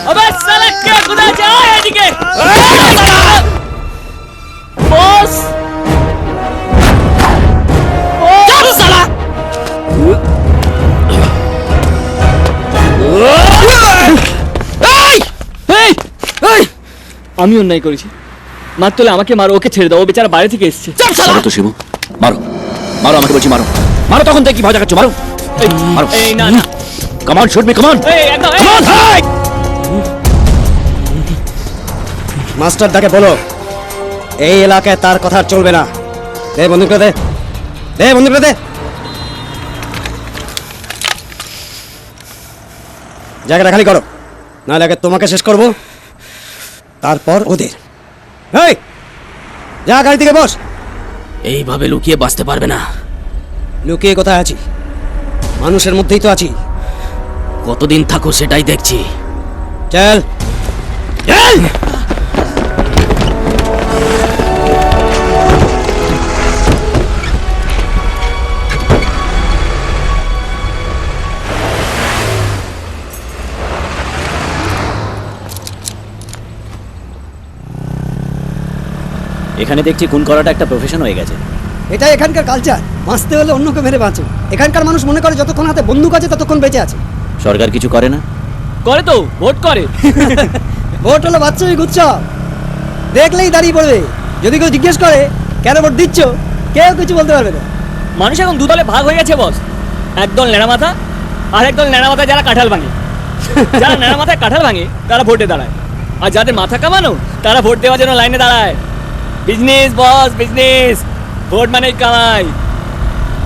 अबे साला क्या खुदा जाए এদিকে বস চল সালা আমি অন্যায় করেছি, মারতে হলে আমাকে মারো, ওকে ছেড়ে দাও, ও বেচারা বাইরে থেকে এসেছে। মারো তো শিবু, মারো মারো, আমাকে বলছি মারো মারো। তখন থেকে কি ভয় দেখাচ্ছ? মারো মারো। এই না না, come on, shoot me, come on. একদম। মাস্টার দাকে বলো এই এলাকায় তার কথা চলবে না। দে বন্দুক দে, দে বন্দুক দে। জায়গাটা খালি করো, নাহলে আগে তোমাকে শেষ করব, তারপর ওদের। এই যা, গাড়ি থেকে বস। এইভাবে লুকিয়ে বাঁচতে পারবে না। লুকিয়ে কোথায় আছি? মানুষের মধ্যেই তো আছি। কতদিন থাকো সেটাই দেখছি। চল চল। এখানে দেখছি খুন করাটা একটা প্রফেশন হয়ে গেছে। এটা এখানকার কালচার। বাঁচতে হলে অন্যকে মেরে বাঁচো। এখানকার মানুষ মনে করে যতক্ষণ হাতে বন্দুক আছে ততক্ষণ বেঁচে আছে। সরকার কিছু করে না? করে তো, ভোট করে। ভোট হলো বাচ্চামিক উৎসব, দেখলেই দাঁড়িয়ে পড়বে। যদি কেউ জিজ্ঞেস করে কেন ভোট দিচ্ছ, কেউ কিছু বলতে পারবে না। মানুষ এখন দুদলে ভাগ হয়ে গেছে বস, একদল ন্যাড়া মাথা আর একদল ন্যাড়া মাথা যারা কাঁঠাল ভাঙে। যারা ন্যাড়া মাথায় কাঁঠাল ভাঙে তারা ভোটে দাঁড়ায়, আর যাদের মাথা কামানো তারা ভোট দেওয়ার জন্য লাইনে দাঁড়ায়। বিজনেস বস, বিজনেস। ভোট মানে কামাই।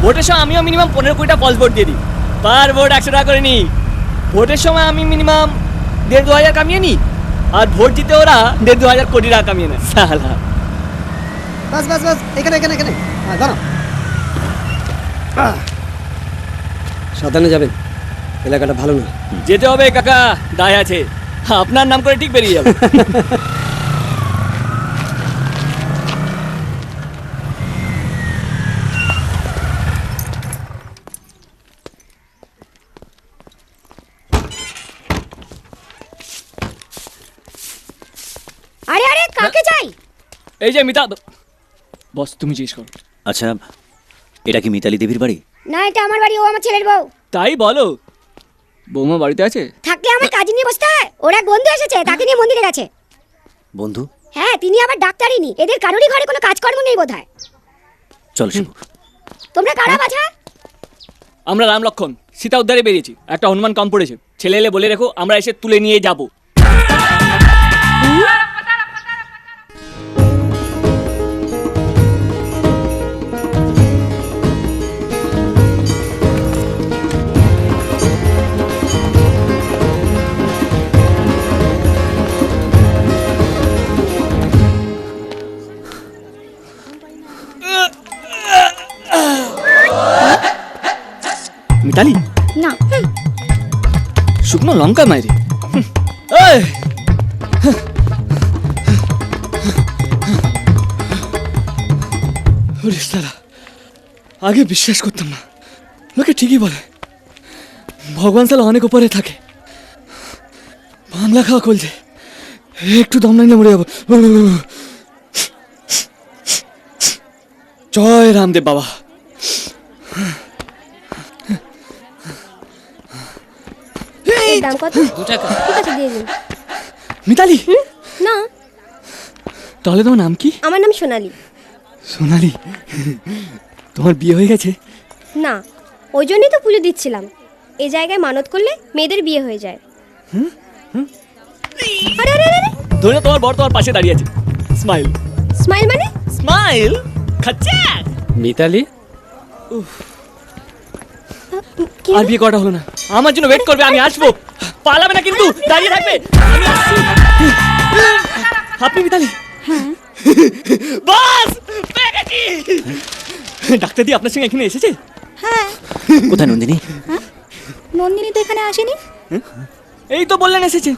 ভোটের সময় আমিও মিনিমাম 15-20টা ফলস ভোট দিয়ে দিই। পার ভোট 100 টাকা করে নিই। ভোটের সময় আমি মিনিমাম 1,500-2,000 কামিয়ে নিই, আর ভোট জিতে ওরা 1,500-2,000 কোটি টাকা কামিয়ে নেয়। সালা বাস বাস বাস, এখানে এখানে এখানে দাঁড়াও। সাবধানে যাবেন, এলাকাটা ভালো না। যেতে হবে কাকা, দায় আছে। আপনার নাম করে ঠিক বেরিয়ে যাবে। আরে আরে কাকে চাই? এই যে মিতা। বস তুমি জিজ্ঞেস করো। আচ্ছা, এটা কি মিতালি দেবীর বাড়ি? না, এটা আমার বাড়ি, ও আমার ছেলের বউ। তাই বলো? বৌমা বাড়িতে আছে? থাকলে আমার কাজ নিয়ে বসতে হয়। ওর এক বন্ধু এসেছে, তাকে নিয়ে মন্দিরে গেছে। বন্ধু? হ্যাঁ, তিনি আবার ডাক্তারিনী। এদের কারোরই ঘরে কোনো কাজকর্ম নেই বোধহয়। চল শিবু। তোমরা কারা বাছা? আমরা রাম লক্ষণ সীতা উদ্ধারে বেরিয়েছি। একটা হনুমান কম পড়েছে, ছেলে এলে বলে রেখো, আমরা এসে তুলে নিয়ে যাব। মিতালি না, শুকনো লঙ্কা মাইরে। আগে বিশ্বাস করতাম না, লোকে ঠিকই বলে ভগবান সালা অনেক উপরে থাকে। বাংলা খাওয়া কলছে, একটু দম নাইলে মরে যাবো। জয় রামদেব বাবা। দাম কত? 2 টাকা। ঠিক আছে, দিয়ে দিন। মিতালি? না, তাহলে তোমার নাম কি? আমার নাম সোনালি। সোনালি, তোমার বিয়ে হয়ে গেছে? না, ওই জন্যই তো পুজো দিচ্ছিলাম। এই জায়গায় মানত করলে মেয়েদের বিয়ে হয়ে যায়। আরে আরে আরে, ধরে তোমার বর তোমার পাশে দাঁড়িয়ে আছে। স্মাইল। স্মাইল মানে? স্মাইল খাচ্ছা। মিতালি? আর বিয়ে করা হলো না, আমার জন্য ওয়েট করবে, আমি আসবো। পালাবে না কিন্তু, দাঁড়িয়ে থাকবে। আমি আসছি। আপনি মিতালি? হ্যাঁ। বাস পেয়ে গেছি। ডাক্তার দি আপনার সঙ্গে এখানে এসেছে? হ্যাঁ। কোথায় নন্দিনী? নন্দিনী তো এখানে আসেনি। এই তো বললেন এসেছে।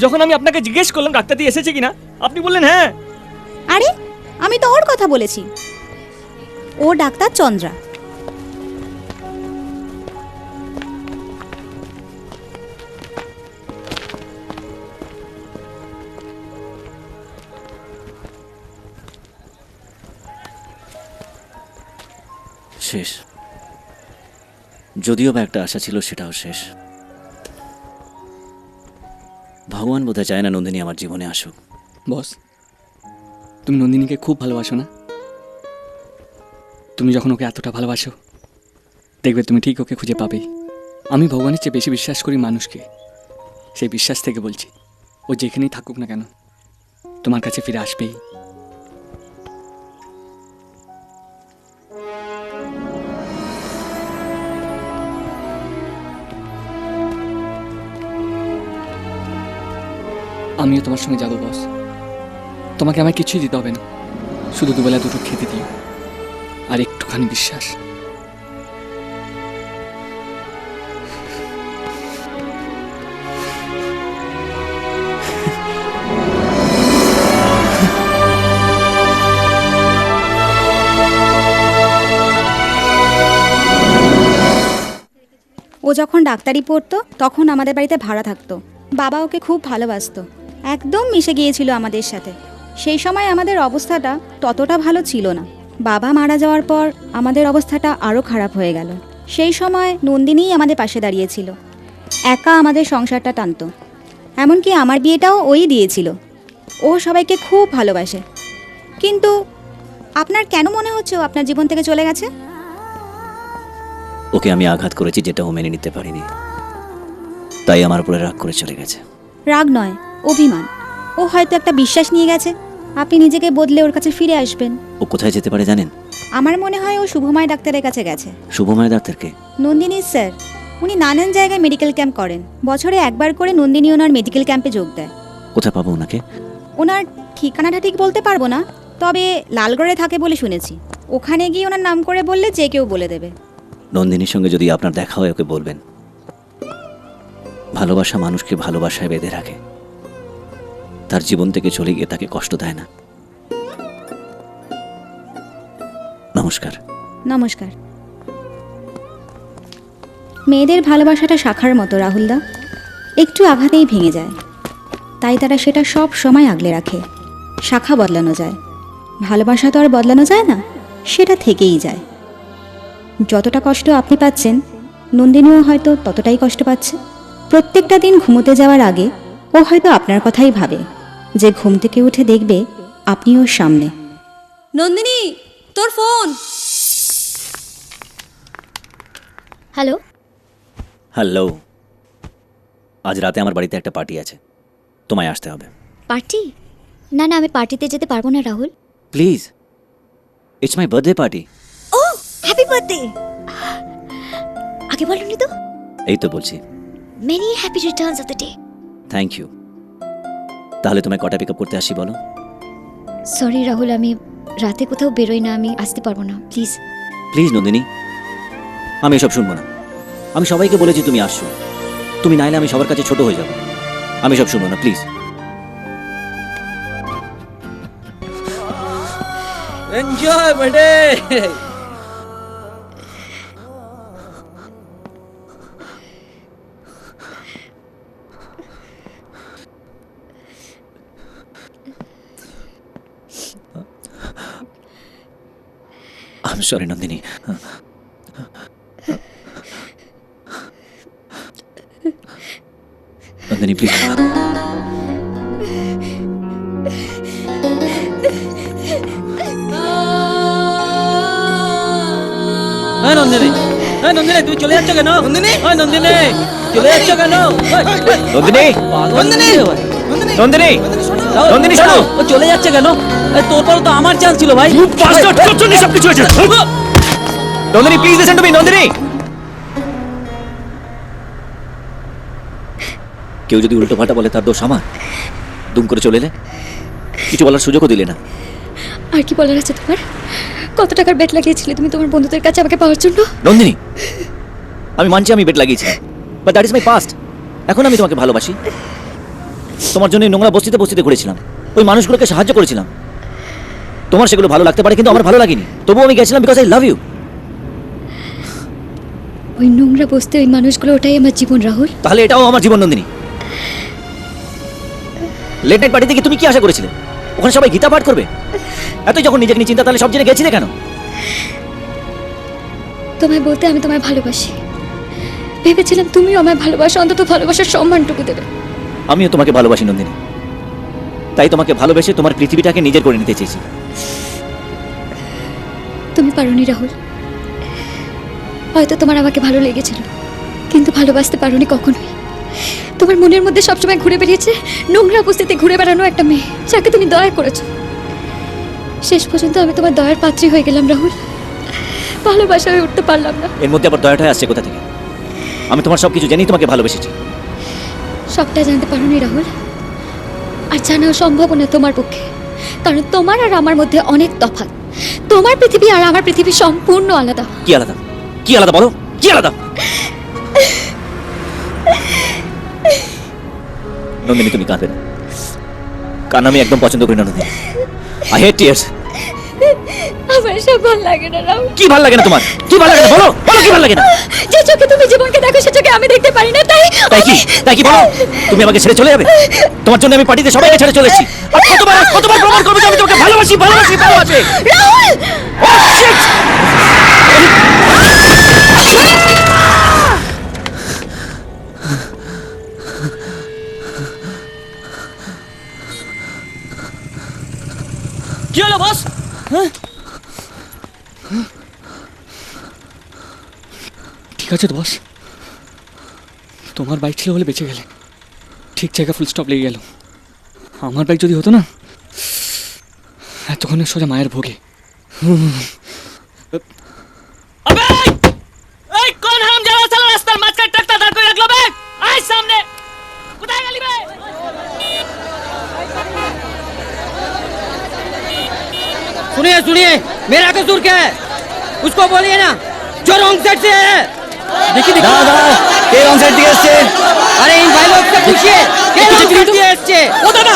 যখন আমি আপনাকে জিজ্ঞেস করলাম ডাক্তার দি এসেছে কিনা, আপনি বললেন হ্যাঁ। আরে, আমি তো ওর কথা বলেছি। ও ডাক্তার চন্দ্রা। শেষ। যদিও বা একটা আশা ছিল, সেটাও শেষ। ভগবান বোধহয় চায় না নন্দিনী আমার জীবনে আসুক। বস, তুমি নন্দিনীকে খুব ভালোবাসো না? তুমি যখন ওকে এতটা ভালোবাসো, দেখবে তুমি ঠিক ওকে খুঁজে পাবেই। আমি ভগবানের চেয়ে বেশি বিশ্বাস করি মানুষকে। সেই বিশ্বাস থেকে বলছি, ও যেখানেই থাকুক না কেন, তোমার কাছে ফিরে আসবেই। আমিও তোমার সঙ্গে যাবো বস। তোমাকে আমায় কিছুই দিতে হবে না, শুধু দুবেলা দুটো খেতে দিও আর একটুখানি বিশ্বাস। ও যখন ডাক্তারি পড়তো তখন আমাদের বাড়িতে ভাড়া থাকতো। বাবা ওকে খুব ভালোবাসতো, একদম মিশে গিয়েছিল আমাদের সাথে। সেই সময় আমাদের অবস্থাটা ততটা ভালো ছিল না। বাবা মারা যাওয়ার পর আমাদের অবস্থাটা আরও খারাপ হয়ে গেল। সেই সময় নন্দিনীই আমাদের পাশে দাঁড়িয়েছিল, একা আমাদের সংসারটা টানত। এমনকি আমার বিয়েটাও ওই দিয়েছিল। ও সবাইকে খুব ভালোবাসে। কিন্তু আপনার কেন মনে হচ্ছে ও আপনার জীবন থেকে চলে গেছে? ওকে আমি আঘাত করেছি যেটা ও মেনে নিতে পারিনি, তাই আমার উপরে রাগ করে চলে গেছে। রাগ নয়, অভিমান। ও হয়তো একটা বিশ্বাস নিয়ে গেছে আপনি নিজেকে বদলে ওর কাছে ফিরে আসবেন। ও কোথায় যেতে পারে জানেন? আমার মনে হয় ও শুভময় ডাক্তারের কাছে গেছে। শুভময় ডাক্তারকে? নন্দিনী স্যার, উনি নানান জায়গায় মেডিকেল ক্যাম্প করেন। বছরে একবার করে নন্দিনী ওনার মেডিকেল ক্যাম্পে যোগ দেয়। কোথায় পাবো ওনাকে? ওনার ঠিকানাটা ঠিক বলতে পারবো না, তবে লালগড়ে থাকে বলে শুনেছি। ওখানে গিয়ে ওনার নাম করে বললে যে কেউ বলে দেবে। নন্দিনীর সঙ্গে যদি আপনার দেখা হয় ওকে বলবেন, ভালোবাসা মানুষকে ভালোবাসায় বেঁধে রাখে, তার জীবন থেকে চলে গিয়ে তাকে কষ্ট দেয় না। নমস্কার। নমস্কার। মেয়েদের ভালোবাসাটা শাখার মতো রাহুলদা, একটু আঘাতেই ভেঙে যায়, তাই তারা সেটা সব সময় আগলে রাখে। শাখা বদলানো যায়, ভালোবাসা তো আর বদলানো যায় না, সেটা থেকেই যায়। যতটা কষ্ট আপনি পাচ্ছেন, নন্দিনীও হয়তো ততটাই কষ্ট পাচ্ছে। প্রত্যেকটা দিন ঘুমোতে যাওয়ার আগে ও হয়তো আপনার কথাই ভাবে, যে ঘুম থেকে উঠে দেখবে আপনি ওর সামনে। নন্দিনী, তোর ফোন। হ্যালো। হ্যালো। আজ রাতে আমার বাড়িতে একটা পার্টি আছে, তোমায় আসতে হবে। পার্টি? না না, আমি পার্টিতে যেতে পারবো না Rahul. Please, it's my birthday party. ও, হ্যাপি বার্থডে। আগে বলনি তো? এই তো বলছি। Many happy returns of the day. Thank you. তাহলে তোমায় কটা পিক আপ করতে আসি বলো? সরি রাহুল, আমি রাতে কোথাও বেরোই না, আমি আসতে পারবো না, প্লিজ। প্লিজ নন্দিনী, আমি এসব শুনবো না। আমি সবাইকে বলেছি তুমি আসছো, তুমি না এলে আমি সবার কাছে ছোট হয়ে যাব। আমি সব শুনবো না, প্লিজ। এনজয় বেটে। I'm sorry, Nandini. Nandini, please. Nandini, Nandini তুমি চলে যাচ্ছ কেন? নন্দিনী, নন্দিনী চলে যাচ্ছ কেন? নন্দিনী, নন্দিনী, নন্দিনী, নন্দিনী শোনো। ও চলে যাচ্ছে কেন? তোর পর তো আমার চান্স ছিল ভাই। সবকিছু হয়েছে। Nandini, please listen to me. Nandini, কেউ যদি উল্টো পাল্টা বলে তার দোষ আমার। দুম করে চলে এলে, কিছু বলার সুযোগও দিলে না। আর কি বলার আছে তোমার? কত টাকার বেট লাগিয়েছিলে তুমি তোমার বন্ধুদের কাছে আমাকে পাওয়ার জন্য? নন্দিনী, আমি মানছি আমি বেট লাগিয়েছি, but that is my past. এখন আমি তোমাকে ভালোবাসি। তোমার জন্য নোংরা বস্তিতে বস্তিতে ঘুরেছিলাম, ওই মানুষগুলোকে সাহায্য করেছিলাম। তোমার সেগুলো ভালো লাগতে পারে, কিন্তু আমার ভালো লাগেনি। তবুও আমি গেছিলাম বিকজ আই লাভ ইউ। ওই নোংরা বস্তি, ওই মানুষগুলো, ওটাই আমার জীবন রাহুল। তাহলে এটাও আমার জীবন নন্দিনী। লেট নাইট পার্টিতে কি তুমি কি আশা করেছিলে ওখানে সবাই গীতা পাঠ করবে? এতই যখন নিজেকে নিয়ে চিন্তা, তাহলে সব জেনে গেছিলে কেন? তোমায় বলতে আমি তোমায় ভালোবাসি ভেবেছিলাম, তুমিও আমায় ভালোবাসো, অন্তত ভালোবাসার সম্মানটুকু দেবে। আমিও তোমাকে ভালোবাসি নন্দিনী, তাই তোমাকে ভালোবেসে তোমার পৃথিবীটাকে নিজের করে নিতে চেয়েছি। তুমি পারোনি রাহুল। হয়তো তোমার আমাকে ভালো লেগেছিল, কিন্তু ভালোবাসতে পারোনি কখনোই। তোমার মনের মধ্যে সবসময় ঘুরে বেরিয়েছে নোংরা উপস্থিতিতে ঘুরে বেড়ানো একটা মেয়ে, যাকে তুমি দয়া করেছো। শেষ পর্যন্ত আমি তোমার দয়ার পাত্রী হয়ে গেলাম রাহুল। ভালোবাসা হয়ে উঠতে পারলাম না। এর মধ্যে আবার দয়াটাই আসছে কোথা থেকে? আমি তোমার সবকিছু জেনেই তোমাকে ভালোবেসেছি। সবটা জানতে পারোনি রাহুল, আর জানাও সম্ভব না তোমার পক্ষে, কারণ তোমার আর আমার মধ্যে অনেক তফাৎ। তোমার পৃথিবী আর আমার পৃথিবী সম্পূর্ণ আলাদা। কি আলাদা? কি আলাদা বলো, কি আলাদা? নন্দিনী, তুমি কাঁদবে না। কান্না আমি একদম পছন্দ করি না নন্দিনী। I hate tears. আমার সব ভালো লাগে না রাহুল। কি ভালো লাগে না তোমার? কি ভালো লাগে না বলো, বলো কি ভালো লাগে না? যে চোখে তুমি জীবনকে দেখো, সে চোখে আমি দেখতে পারি না, তাই তাই কি বলো? তুমি আমাকে ছেড়ে চলে যাবে? তোমার জন্য আমি পার্টিতে সবাইকে ছেড়ে চলে এসেছি। আর কতবার প্রমাণ করবো ভালোবাসি ভালোবাসি ভালোবাসি কি হলো বস? ঠিক আছে তো বস, তোমার বাইক ছিল বলে বেঁচে গেলে। ঠিক জায়গা ফুল স্টপ লেগে গেল। আমার বাইক যদি হতো না, এতক্ষণে সোজা মায়ের ভোগে। আবে এই কোন হারামজাদা সালা রাস্তার মাঝখানে ট্রাক্টর দাঁড় করে রাখলো বে? আয় সামনে। কোথায় গেলি বে? सुनिए सुनिए, मेरा कसूर क्या है? उसको बोलिए ना जो रॉन्ग साइड से है। দেখি দেখি কে রং সাইড থেকে এসছে? अरे इन भाई लोग से पूछिए কে রং সাইড দিয়ে এসছে। ও দাদা,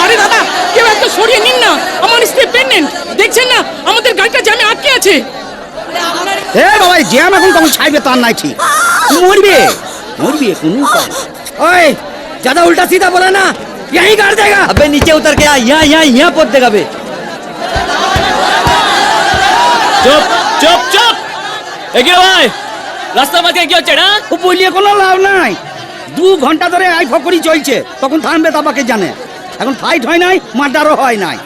আরে দাদা, কেউ একটা সরিয়ে নিন না, আমার স্ত্রী প্রেগন্যান্ট, দেখছেন না আমাদের গাড়িটা জ্যামে আটকে আছে। এ বাবা জ্যাম এখন কখন ছাইবে তার নাই ঠিক মরবে মরবে কোন উপায়। ओए ज्यादा उल्टा सीधा बोला ना यहीं गाड़ देगा। अबे नीचे उतर के आ, यहाँ पोत देगा बे। চুপ চুপ চুপ, এগিয়ে ভাই, রাস্তার মাঝে কি হচ্ছে না? ও বলিয়ে কোনো লাভ নাই। 2 ঘন্টা ধরে আই ফকরি চলছে, তখন থামবে তাবাকে জানে। এখন ফাইট হয় নাই, মার্ডারও হয় নাই।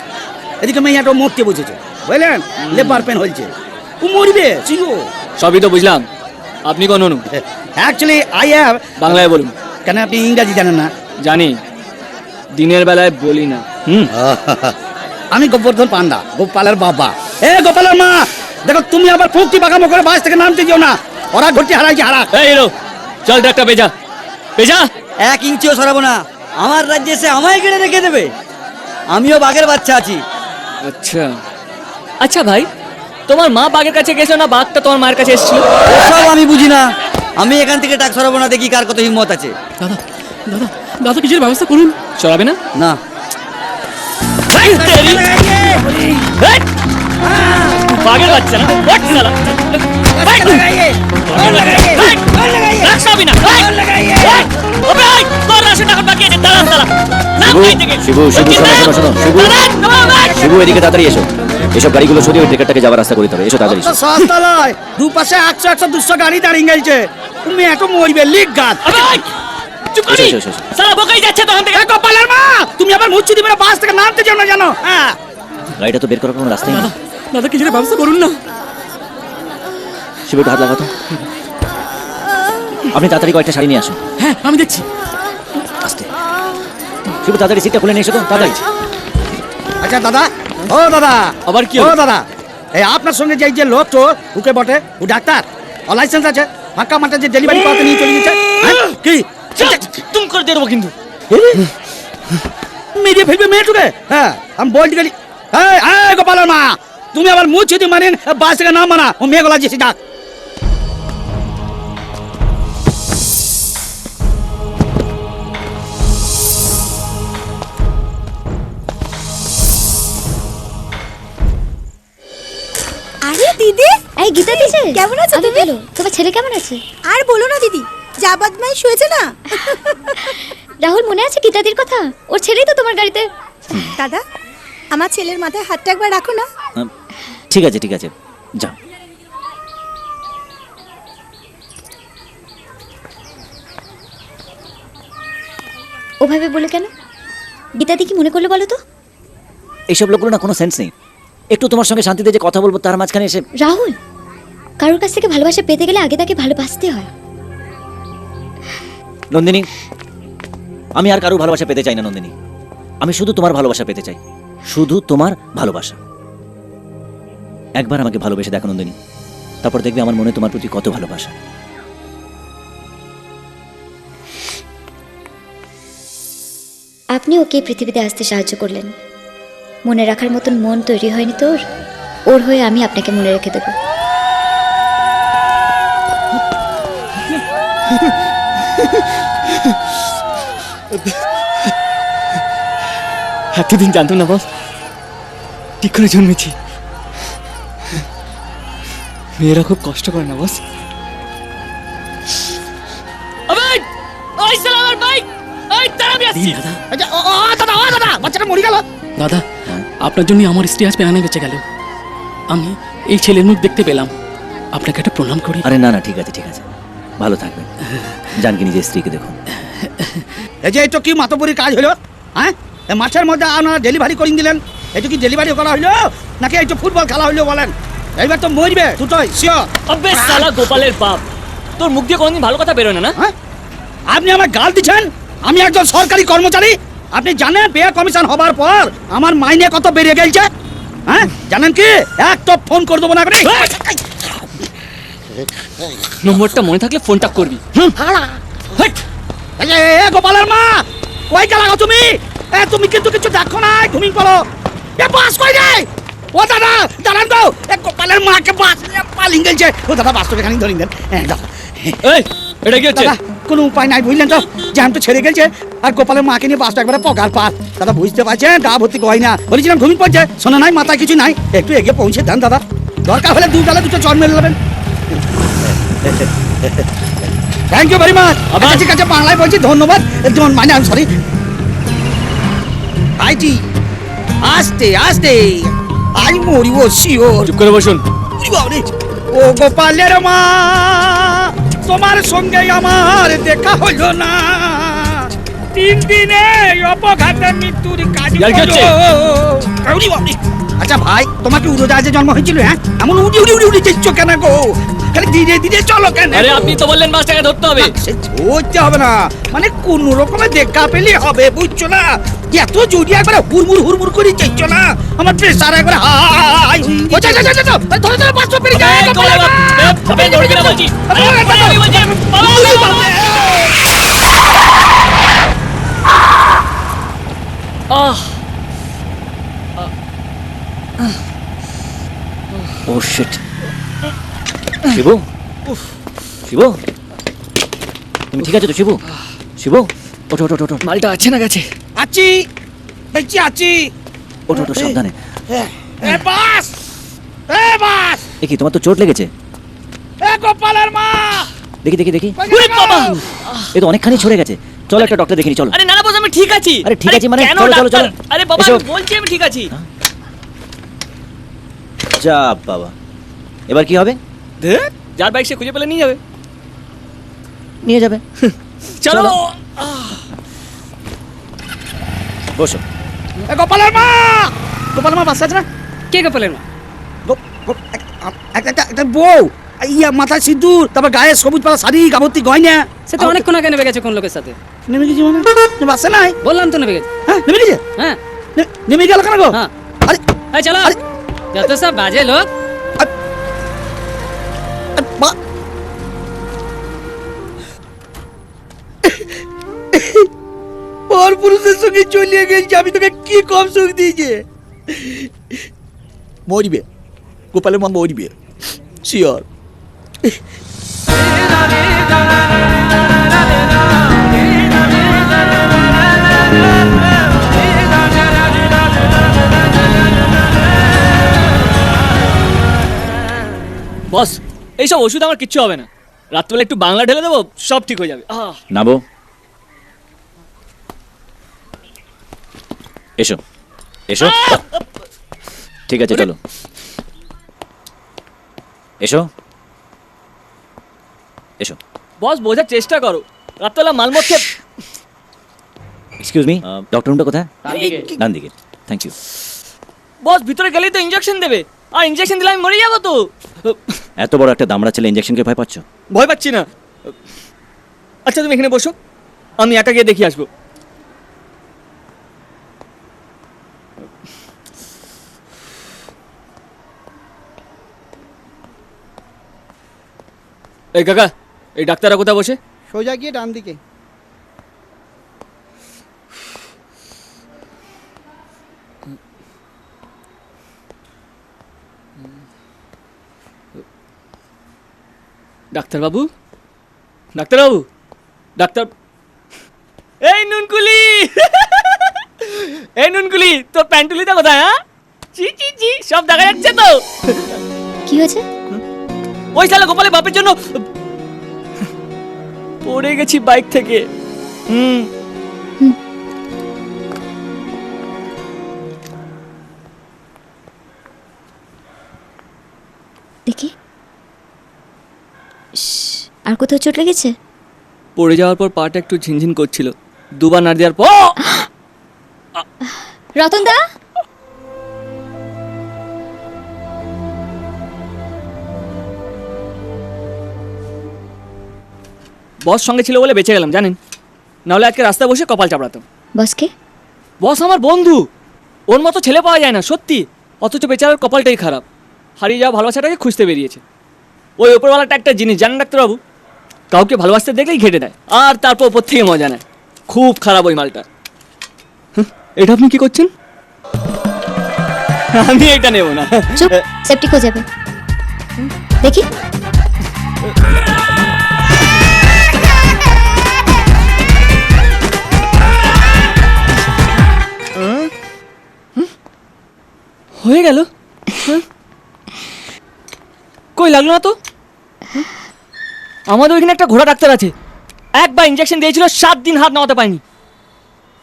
এদিকে মেয়েটা মরতে বসেছে, বুঝলেন? লেবার পেন হয়েছে, ও মরবে চিনো। সবই তো বুঝলাম, আপনি কোন অনু? Actually I have. বাংলায় বলুন। কেন আপনি ইংরাজি জানেন না? জানি, দিনের বেলায় বলি না। আমি গোবর্ধন পান্ডা, গোপালের বাবা। এ গোপালের মা, দেখো তুমি আবার ফুকটি বাগামো করে বাস থেকে নামতে যেও না, ওরা ঘুরতে হারাইছে হারা। এই হিরো, চল ট্রাকটা পেজা পেজা। 1 ইঞ্চিও সরাবো না। আমার রাজ্যে এসে আমায় কেড়ে রেখে দেবে? আমিও বাঘের বাচ্চা আছি। আচ্ছা আচ্ছা ভাই, তোমার মা বাঘের কাছে গেছো না বাঘটা তোমার মায়ের কাছে এসেছিল? সব আমি বুঝি না। আমি এখান থেকে টাক সরাবো না, দেখি কার কত হিম্মত আছে। দাদা দাদা দাদা, কিছুর ব্যবস্থা করুন। সরাবে না? না। বাঘের বাচ্চা না, ওঠ শালা। রাখসাবি না। ওবে আয়, তোর রাশি টাকা বাকি আছে, দাঁড়া দাঁড়া। নাম কই থেকে? শিবু শিবু শোনো শোনো শোনো, শিবু শিবু এদিকে তাড়াতাড়ি এসো। এসব গাড়িগুলো সরিয়ে ওই ট্রেকারটাকে যাওয়ার রাস্তা করে দিতে হবে। এসো তাড়াতাড়ি এসো। সস্তা নয়, দুপাশে 100 100 200 গাড়ি দাঁড়িয়ে গেছে। তুমি এত মরবে লিক গাছ। আবে আয়, চুপ করি। এসো, এসো, এসো। শালা বকাই যাচ্ছে তখন থেকে। এ গোপালের মা, তুমি আবার মুচ্ছি দিবে না, বাস থেকে নামতে যেও না জানো? হ্যাঁ, গাড়িটা তো বের করার কোনো রাস্তাই নেই। দাদা কিছুর ব্যবস্থা করুন না। শিবু একটু হাত লাগাতো। আপনি তাড়াতাড়ি কয়েকটা শাড়ি নিয়ে আসুন। হ্যাঁ আমি দেখছি। আস্তে শিবু, তাড়াতাড়ি সিটটা খুলে নিয়ে এসো তো তাড়াতাড়ি। আচ্ছা দাদা, ও দাদা, আবার কি ও হলো? দাদা, এই আপনার সঙ্গে যে লোক তো উকে বটে, ও ডাক্তার, ও লাইসেন্স আছে, ফাঁকা মাঠে যে ডেলিভারি করাতে নিয়ে চলে গেছে। হ্যাঁ? কি তুম করে দেবো কিন্তু। মেরিয়ে ফেলবে মেয়েটুকে? হ্যাঁ, আমি বলতে গেলি। এই গোপালের মা, তুমি আবার মুচ্ছি দি মানেন বাস থেকে নাম মানা, ও মেয়ে গলা যেছি ডাক। আরে দিদি, এই গীতা দিছে কেমন আছো আমি তুমি? ভালো। তোমার ছেলে কেমন আছে? আর বলো না দিদি, যা বদমাইশ হয়েছে না। রাহুল মনে আছে গীতাদির কথা? ওর ছেলেই তো তোমার গাড়িতে। দাদা, আমার ছেলের মাথায় হাতটা একবার রাখো না। ঠিক আছে ঠিক আছে, যাও। ওভাবে বলে কেন? গীতাদি কি মনে করলো বলো তো? এইসব লোকগুলো না কোনো সেন্স নেই। একটু তোমার সঙ্গে শান্তিতে যে কথা বলবো তার মাঝখানে এসে। রাহুল, কারোর কাছ থেকে ভালোবাসা পেতে গেলে আগে তাকে ভালোবাসতে হয়। নন্দিনী, আমি আর কারোর ভালোবাসা পেতে চাই না নন্দিনী। আমি শুধু তোমার ভালোবাসা পেতে চাই, শুধু তোমার ভালোবাসা। একবার আমাকে ভালোবেসে দেখো নন্দিনী, তারপর দেখবে আমার মনে তোমার প্রতি কত ভালোবাসা। আপনি ওকে পৃথিবীতে আসতে সাহায্য করলেন। মনে রাখার মতন মন তৈরি হয়নি তোর, ওর হয়ে আমি আপনাকে মনে রেখে দেব। এতদিন জানতো না বস, ঠিক করে জন্মেছি। মেয়েরা খুব কষ্ট করে না বস? আবে ওই শালা আমার বাইক, এই তারা আমি আসছি। আচ্ছা, ও দাদা, ও দাদা, বাচ্চাটা মরে গেল। দাদা আপনার জন্য আমার স্ত্রী আজ প্রাণে বেঁচে গেল। আমি এই ছেলের মুখ দেখতে পেলাম। আপনাকে একটা প্রণাম করি। আরে না না, ঠিক আছে ঠিক আছে, ভালো থাকবেন। জানকি নিজের স্ত্রীকে দেখুন। এই যে এটা কি মাতবরী কাজ হলো? হ্যাঁ, এই মাঠের মধ্যে আপনারা ডেলিভারি করে দিলেন। এটা কি ডেলিভারি করা হইলো নাকি একটু ফুটবল খেলা হইলো বলেন? এইবার তো মরবে দুটোই শিওর। আবে শালা গোপালের বাপ, তোর মুখ দিয়ে কোনোদিন ভালো কথা বেরোয় না না? হ্যাঁ, আপনি আমার গাল দিচ্ছেন? আমি একজন সরকারি কর্মচারী। আপনি জানেন পে কমিশন হবার পর আমার মাইনে কত বেড়ে গেছে? হ্যাঁ জানেন কি? এক তো ফোন করে দেবো না করে। নম্বরটা মনে থাকলে ফোনটা করবি। এ গোপালের মা, কই গেলা তুমি? তুমি কিন্তু কিছু দেখো না, ঘুমিং করো। এ বাস কই রে? ও দাদা, দাঁড়ান তো। এ গোপালের মাকে বাস পালিং গেছে। ও দাদা, বাসটা এখানে ধরিং দেন। এই এটা কি হচ্ছে? দাদা, কোনো উপায় নাই বুঝলেন তো, জ্যাম তো ছেড়ে গেছে আর গোপালের মাকে নিয়ে বাসটা একবারে পগার পার। দাদা বুঝতে পারছেন, গা ভর্তি হয় না। বলেছিলাম ঘুমিং পড়ছে, শোনা নাই, মাথায় কিছু নাই। একটু এগিয়ে পৌঁছে দেন দাদা, দরকার হলে দু গালে দুটো চড় মেরে নেবেন। Thank you very much. ঠিক আছে, বাংলায় বলছি ধন্যবাদ। মানে আমি সরি। আইটি আস্তে আস্তে আই মরিব শিওর। চুপ করে বসুন। ও গোপালের মা, তোমার সঙ্গে আমার দেখা হইল না। 3 দিনে অপঘাতে মৃত্যুর কাজ হলো। আচ্ছা ভাই, তোমাকে উড়োজাহাজে জন্ম হয়েছিল? হ্যাঁ, এমন উড়ি উড়ি উড়ি উড়ি যাচ্ছ কেন গো? খালি ধীরে ধীরে চলো কেন? আরে আপনি তো বললেন মাছটাকে ধরতে হবে। ধরতে হবে না, মানে কোন রকমের দেখা পেলে হবে, বুঝছো না? এত জড়িয়ে একবারে হুড়মুড় হুড়মুড় করে যাচ্ছ না, আমার প্রেসার একবারে হাই। ধরো ধরো, 500 পেরে যায়। ও শিট। শিবু, শিবু, তুমি ঠিক আছে তো? শিবু, শিবু, ওঠো ওঠো ওঠো। মালটা আছে না গেছে? আছি, বেঁচে আছি। ওঠো ওঠো, সাবধানে। এ বাস, এ বাস। এ কি, তোমার তো চোট লেগেছে? এ গোপালের মা, দেখি দেখি দেখি। ওরে বাবা, এ তো অনেকখানি ছড়ে গেছে। চলো একটা ডক্টর দেখিনি, চলো। আরে না না বস, আমি ঠিক আছি। আরে ঠিক আছে মানে, কেন চলো চলো ডাক্তার? চলো। আরে বাবা, এসো। আমি বলছি আমি ঠিক আছি। যা বাবা, এবার কি হবে? যার বাইক সে খুঁজে পেলে নিয়ে যাবে। নিয়ে যাবে। চলো। বসো। এ গোপালের মা, গোপালের মা বাচ্চা আছে না? কে গোপালের মা? একটা বউ, ইয়া মাথায় সিঁদুর, তারপর গায়ে সবুজ পাতা শাড়ি, গাভর্তি গয়না। সে তো অনেকক্ষণ আগে নেমে গেছে কোন লোকের সাথে। নেমে গেছে মানে? বাচ্চা নাই? বললাম তো নেমে গেছে। হ্যাঁ, নেমে গেছে। হ্যাঁ, নেমে গেল কেন গো? হ্যাঁ। আরে এই চলো, যত সব বাজে লোক। পর পুরুষের সঙ্গে চলিয়ে গেছি, আমি তোকে কি কম সুখ দিয়েছে? মরিবে, গোপালের মা মরিবে শিওর। বস, এইসব ওষুধ আমার কিচ্ছু হবে না। রাত্রেবেলা একটু বাংলা ঢেলে দেবো, সব ঠিক হয়ে যাবে। নাবো, এসো এসো। ঠিক আছে চলো, এসো এসো। বস, বোঝার চেষ্টা করো। রাত্রেবেলা মালমত খেয়ে। এক্সকিউজ মি, ডক্টর রুমটা কোথায়? ডান দিকে। Thank you. বস, ভিতরে গেলেই তো ইঞ্জেকশন দেবে, আর ইঞ্জেকশন দিলে আমি মরে যাবো তো। এত বড় একটা দামড়া ছেলে ইঞ্জেকশনকে ভয় পাচ্ছ? ভয় পাচ্ছি না। আচ্ছা তুমি এখানে বসো, আমি একা গিয়ে দেখি আসবো। এই কাকা, এই ডাক্তাররা কোথায় বসে? সোজা গিয়ে ডান দিকে। ডাক্তারবাবু, ডাক্তারবাবু, ডাক্তার। এই নুনকুলি, এই নুনকুলি, তোর প্যান্টুলিটা কোথায়? হ্যাঁ, চি চি চি, সব দেখা যাচ্ছে তো। কি হয়েছে? ওই শালা গোপালের বাপের জন্য পড়ে গেছি বাইক থেকে। দেখি। আর কোথাও চোট লেগেছে? পড়ে যাওয়ার পর পাটা একটু ঝিনঝিন করছিল, দুবার নাড় দেওয়ার পর। রতন দা, বস সঙ্গে ছিল বলে বেঁচে গেলাম জানেন, নাহলে আজকে রাস্তায় বসে কপাল চাপড়াতাম। বসকে? বস আমার বন্ধু, ওর মতো ছেলে পাওয়া যায় না সত্যি, অথচ বেচারার কপালটাই খারাপ, হারিয়ে যাওয়া ভালোবাসাটাকে খুঁজতে বেরিয়েছে। ওই ওপরওয়ালাটা একটা জিনিস জানেন ডাক্তারবাবু, কাউকে ভালোবাসতে দেখলেই ঘেটে দেয়, আর তারপর ওপর থেকে মজা নেয়। খুব খারাপ ওই মালটা। এটা আপনি কি করছেন? আমি এটা নেব না। চুপ, সেপটিক হয়ে যাবে। দেখি। হয়ে গেল? কই লাগলো না তো। আমাদের ওইখানে একটা ঘোড়া ডাক্তার আছে, একবার ইঞ্জেকশন দিয়েছিল, 7 দিন হাত নামাতে পারিনি।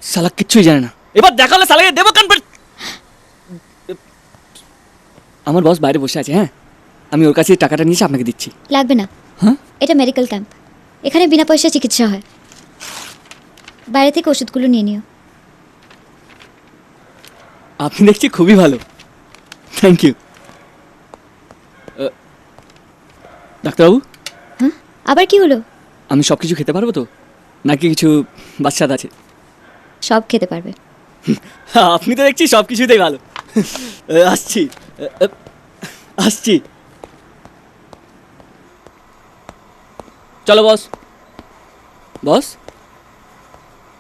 শালা কিচ্ছুই জানে না, এবার দেখালে শালাকে দেবো কান। আমার বস বাইরে বসে আছে, হ্যাঁ আমি ওর কাছে টাকাটা নিয়েছি, আপনাকে দিচ্ছি। লাগবে না, হ্যাঁ এটা মেডিকেল ক্যাম্প, এখানে বিনা পয়সায় চিকিৎসা হয়। বাইরে থেকে ওষুধগুলো নিয়ে নিও। আপনি দেখছি খুবই ভালো, থ্যাংক ইউ। ডাক্তারবাবু, হ্যাঁ আবার কি হলো? আমি সব কিছু খেতে পারবো তো, নাকি কিছু বাচ্চাদ আছে? সব খেতে পারবে। আপনি তো দেখছি সব কিছুতেই ভালো। আসছি আসছি, চলো বস। বস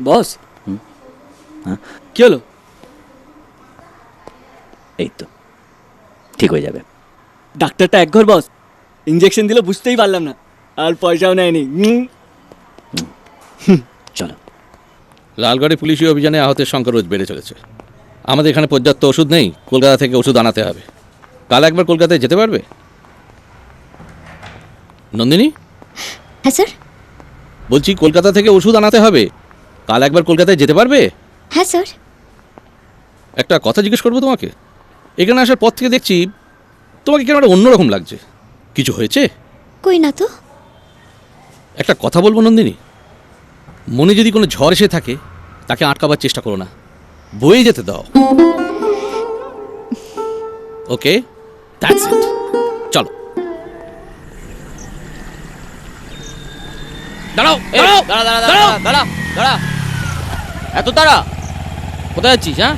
বস, কি হলো? এই তো ঠিক হয়ে যাবে। ডাক্তারটা একঘর বস, ইঞ্জেকশন দিল বুঝতেই পারলাম না, আর পয়সাও নেয়নি। চলো। লালগড়ে পুলিশি অভিযানে আহতের সংখ্যা রোজ বেড়ে চলেছে। আমাদের এখানে পর্যাপ্ত ওষুধ নেই, কলকাতা থেকে ওষুধ আনাতে হবে। কাল একবার কলকাতায় যেতে পারবে? নন্দিনী? হ্যাঁ স্যার। বলছি কলকাতা থেকে ওষুধ আনাতে হবে, কাল একবার কলকাতায় যেতে পারবে? হ্যাঁ স্যার। একটা কথা জিজ্ঞেস করবো তোমাকে, এখানে আসার পর থেকে দেখছি তোমাকে কেন একটা অন্যরকম লাগছে, কিছু হয়েছে? কই না তো। একটা কথা বলবো নন্দিনী, মনে যদি কোনো ঝড় এসে থাকে তাকে আটকাবার চেষ্টা করো না, বয়ে যেতে দাও। ওকে, দ্যাটস ইট। চলো। দাঁড়াও, দাঁড়াও, দাঁড়া, দাঁড়া। এত তাড়া কোথায় যাচ্ছিস? হ্যাঁ,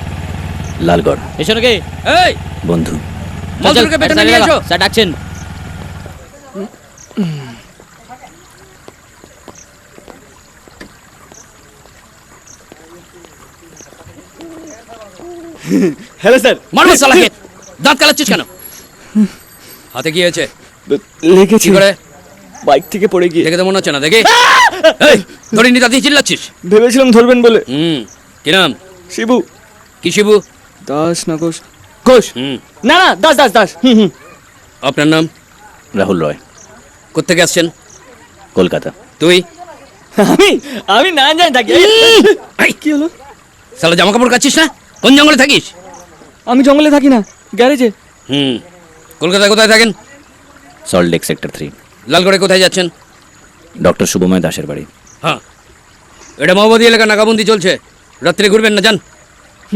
লালগড়। এসো নাকি? এই বন্ধু, মজদুরকে বেতনে নিয়ে এসো। স্যার ডাকছেন। Hello sir. মারো শালাকে, দাঁত কালাচ্ছিস কেন? হাতে কি হয়েছে? লেগেছে কি করে? বাইক থেকে পড়ে গিয়ে। দেখে তো মনে হচ্ছে না। দেখে এই ধরে নি, দাঁত দিয়ে চিল্লাচ্ছিস। ভেবেছিলাম ধরবেন বলে। কি নাম? শিবু। কি শিবু? দাস না ঘোষ? ঘোষ। না না, দাস দাস দাস। আপনার নাম? রাহুল রয়। কোত্থেকে আসছেন? কলকাতা। তুই? আমি না জানি থাকি। কি হলো? শালা জামা কাপড় কাচ্ছিস না? কোন জঙ্গলে থাকিস? আমি জঙ্গলে থাকি না, গ্যারেজে। কলকাতায় কোথায় থাকেন? Salt lake sector 3। লালগড়ে কোথায় যাচ্ছেন? ডক্টর শুভময় দাসের বাড়ি। হ্যাঁ, এটা মাওবাদী এলাকা, নাকাবন্দি চলছে, রাত্রে ঘুরবেন না, যান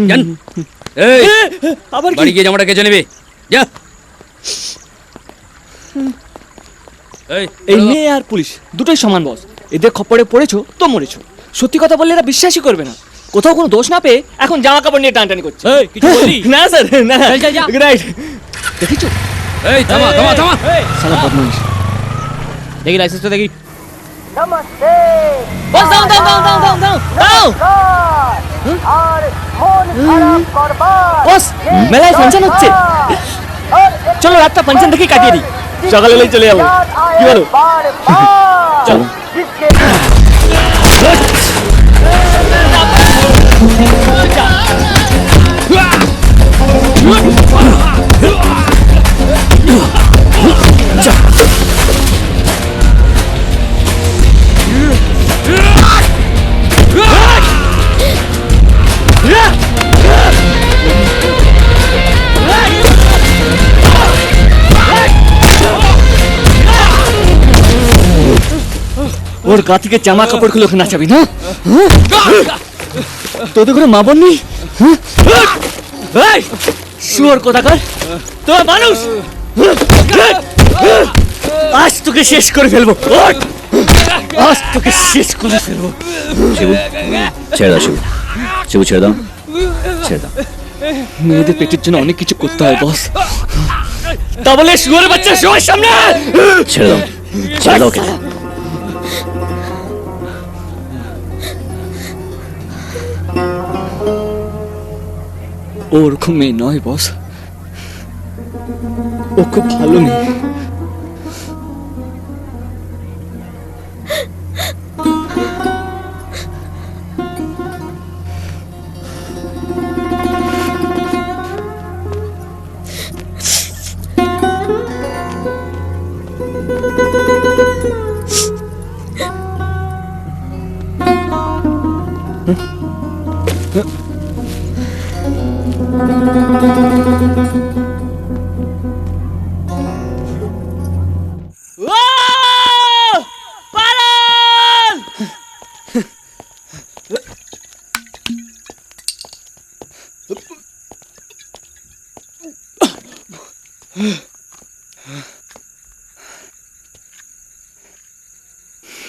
যান। এই আবার বাড়ি গিয়ে জামাটা কেচে নেবে, যা। এই মেয়ে আর পুলিশ দুটোই সমান বস, এদের খপ্পরে পড়েছো তো মরেছো। সত্যি কথা বললে এরা বিশ্বাসই করবে না, কোথাও কোনো দোষ না পেয়ে এখন জামা কাপড় নিয়ে টানটানি করছে। কিছু বললি? না স্যার, না। রাইট, দেখিছো? এই থামা থামা থামা। শালা বদমাইশ। দেখি লাইসেন্সটা দেখি। বস দাও দাও দাও দাও দাও দাও দাও। বস মেলায় ফাংশন হচ্ছে, চলো রাতটা ফাংশন দেখে কাটিয়ে দিই, সকালে হলেই চলে যাবো। কি বলো? চলো। ওর গা থেকে জামা কাপড় খুলে ওকে নাচাবি না? তোদের করে মা বোন নেই? শুয়োর কোথাকার, তোরা মানুষ, আজ তোকে শেষ করে ফেলবো, আজ তোকে শেষ করে ফেলবো। শিবু ছেড়ে দাও, শিবু, শিবু ছেড়ে দাও, ছেড়ে দাও। মেয়েদের পেটের জন্য অনেক কিছু করতে হয় বস, তা বলে শুয়োরের বাচ্চা সবার সামনে ছেড়ে দাও, ছেড়ে দাও ওকে। ও ওরকম মেয়ে নয় বস, ও খুব ভালো মেয়ে।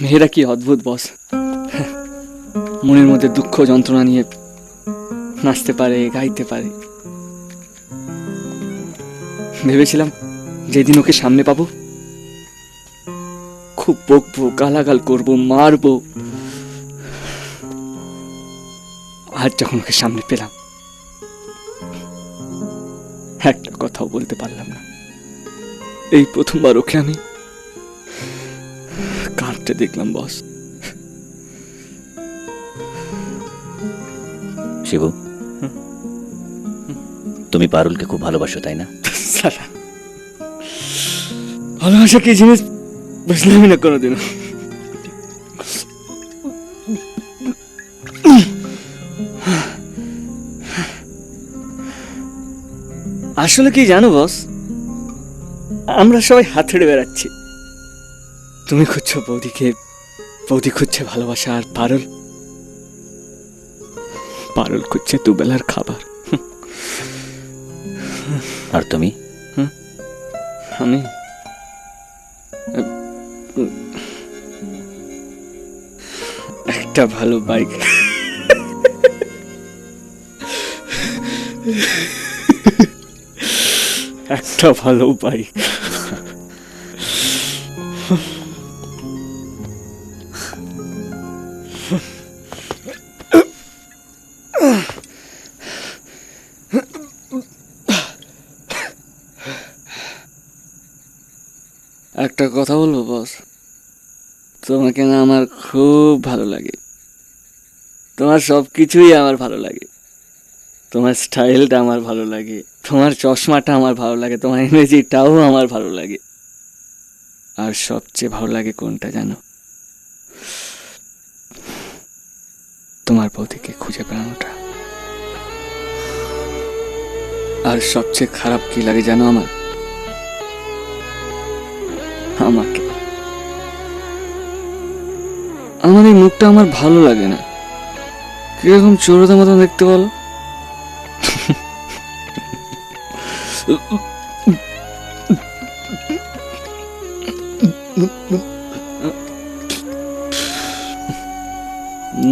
মেয়েরা কি অদ্ভুত বস, মনের মধ্যে দুঃখ যন্ত্রণা নিয়ে নাচতে পারে, গাইতে পারে। ভেবেছিলাম যেদিন ওকে সামনে পাবো খুব বকবো, গালাগাল করবো, মারবো। আজ যখন ওকে সামনে পেলাম একটা কথাও বলতে পারলাম না। এই প্রথমবার ওকে আমি কাঁদতে দেখলাম বস। শিবু, তুমি পারুলকে খুব ভালোবাসো তাই না? ভালোবাসা কি জিনিস বুঝলামই না কোনোদিনও। আসলে কি জানো বস, আমরা সবাই হাত ছেড়ে বেড়াচ্ছি। তুমি খুঁজছো বৌদিকে, বৌদি খুঁজছে ভালোবাসা, আর পারুল পারুল খুঁজছে দুবেলার খাবার। আর তুমি? আমি একটা ভালো বাইক। একটা ভালো বাইক। একটা কথা বলবো বস, তোমাকে না আমার খুব ভালো লাগে। তোমার সব কিছুই আমার ভালো লাগে। তোমার স্টাইলটা আমার ভালো লাগে, তোমার চশমাটা আমার ভালো লাগে, তোমার এনার্জিটাও আমার ভালো লাগে। আর সবচেয়ে ভালো লাগে কোনটা জানো? তোমার বৌদিকে খুঁজে বেড়ানোটা। আর সবচেয়ে খারাপ কি লাগে জানো আমার? আমাকে, আমার এই মুখটা আমার ভালো লাগে না। কিরকম চোরদের মতন দেখতে বলো?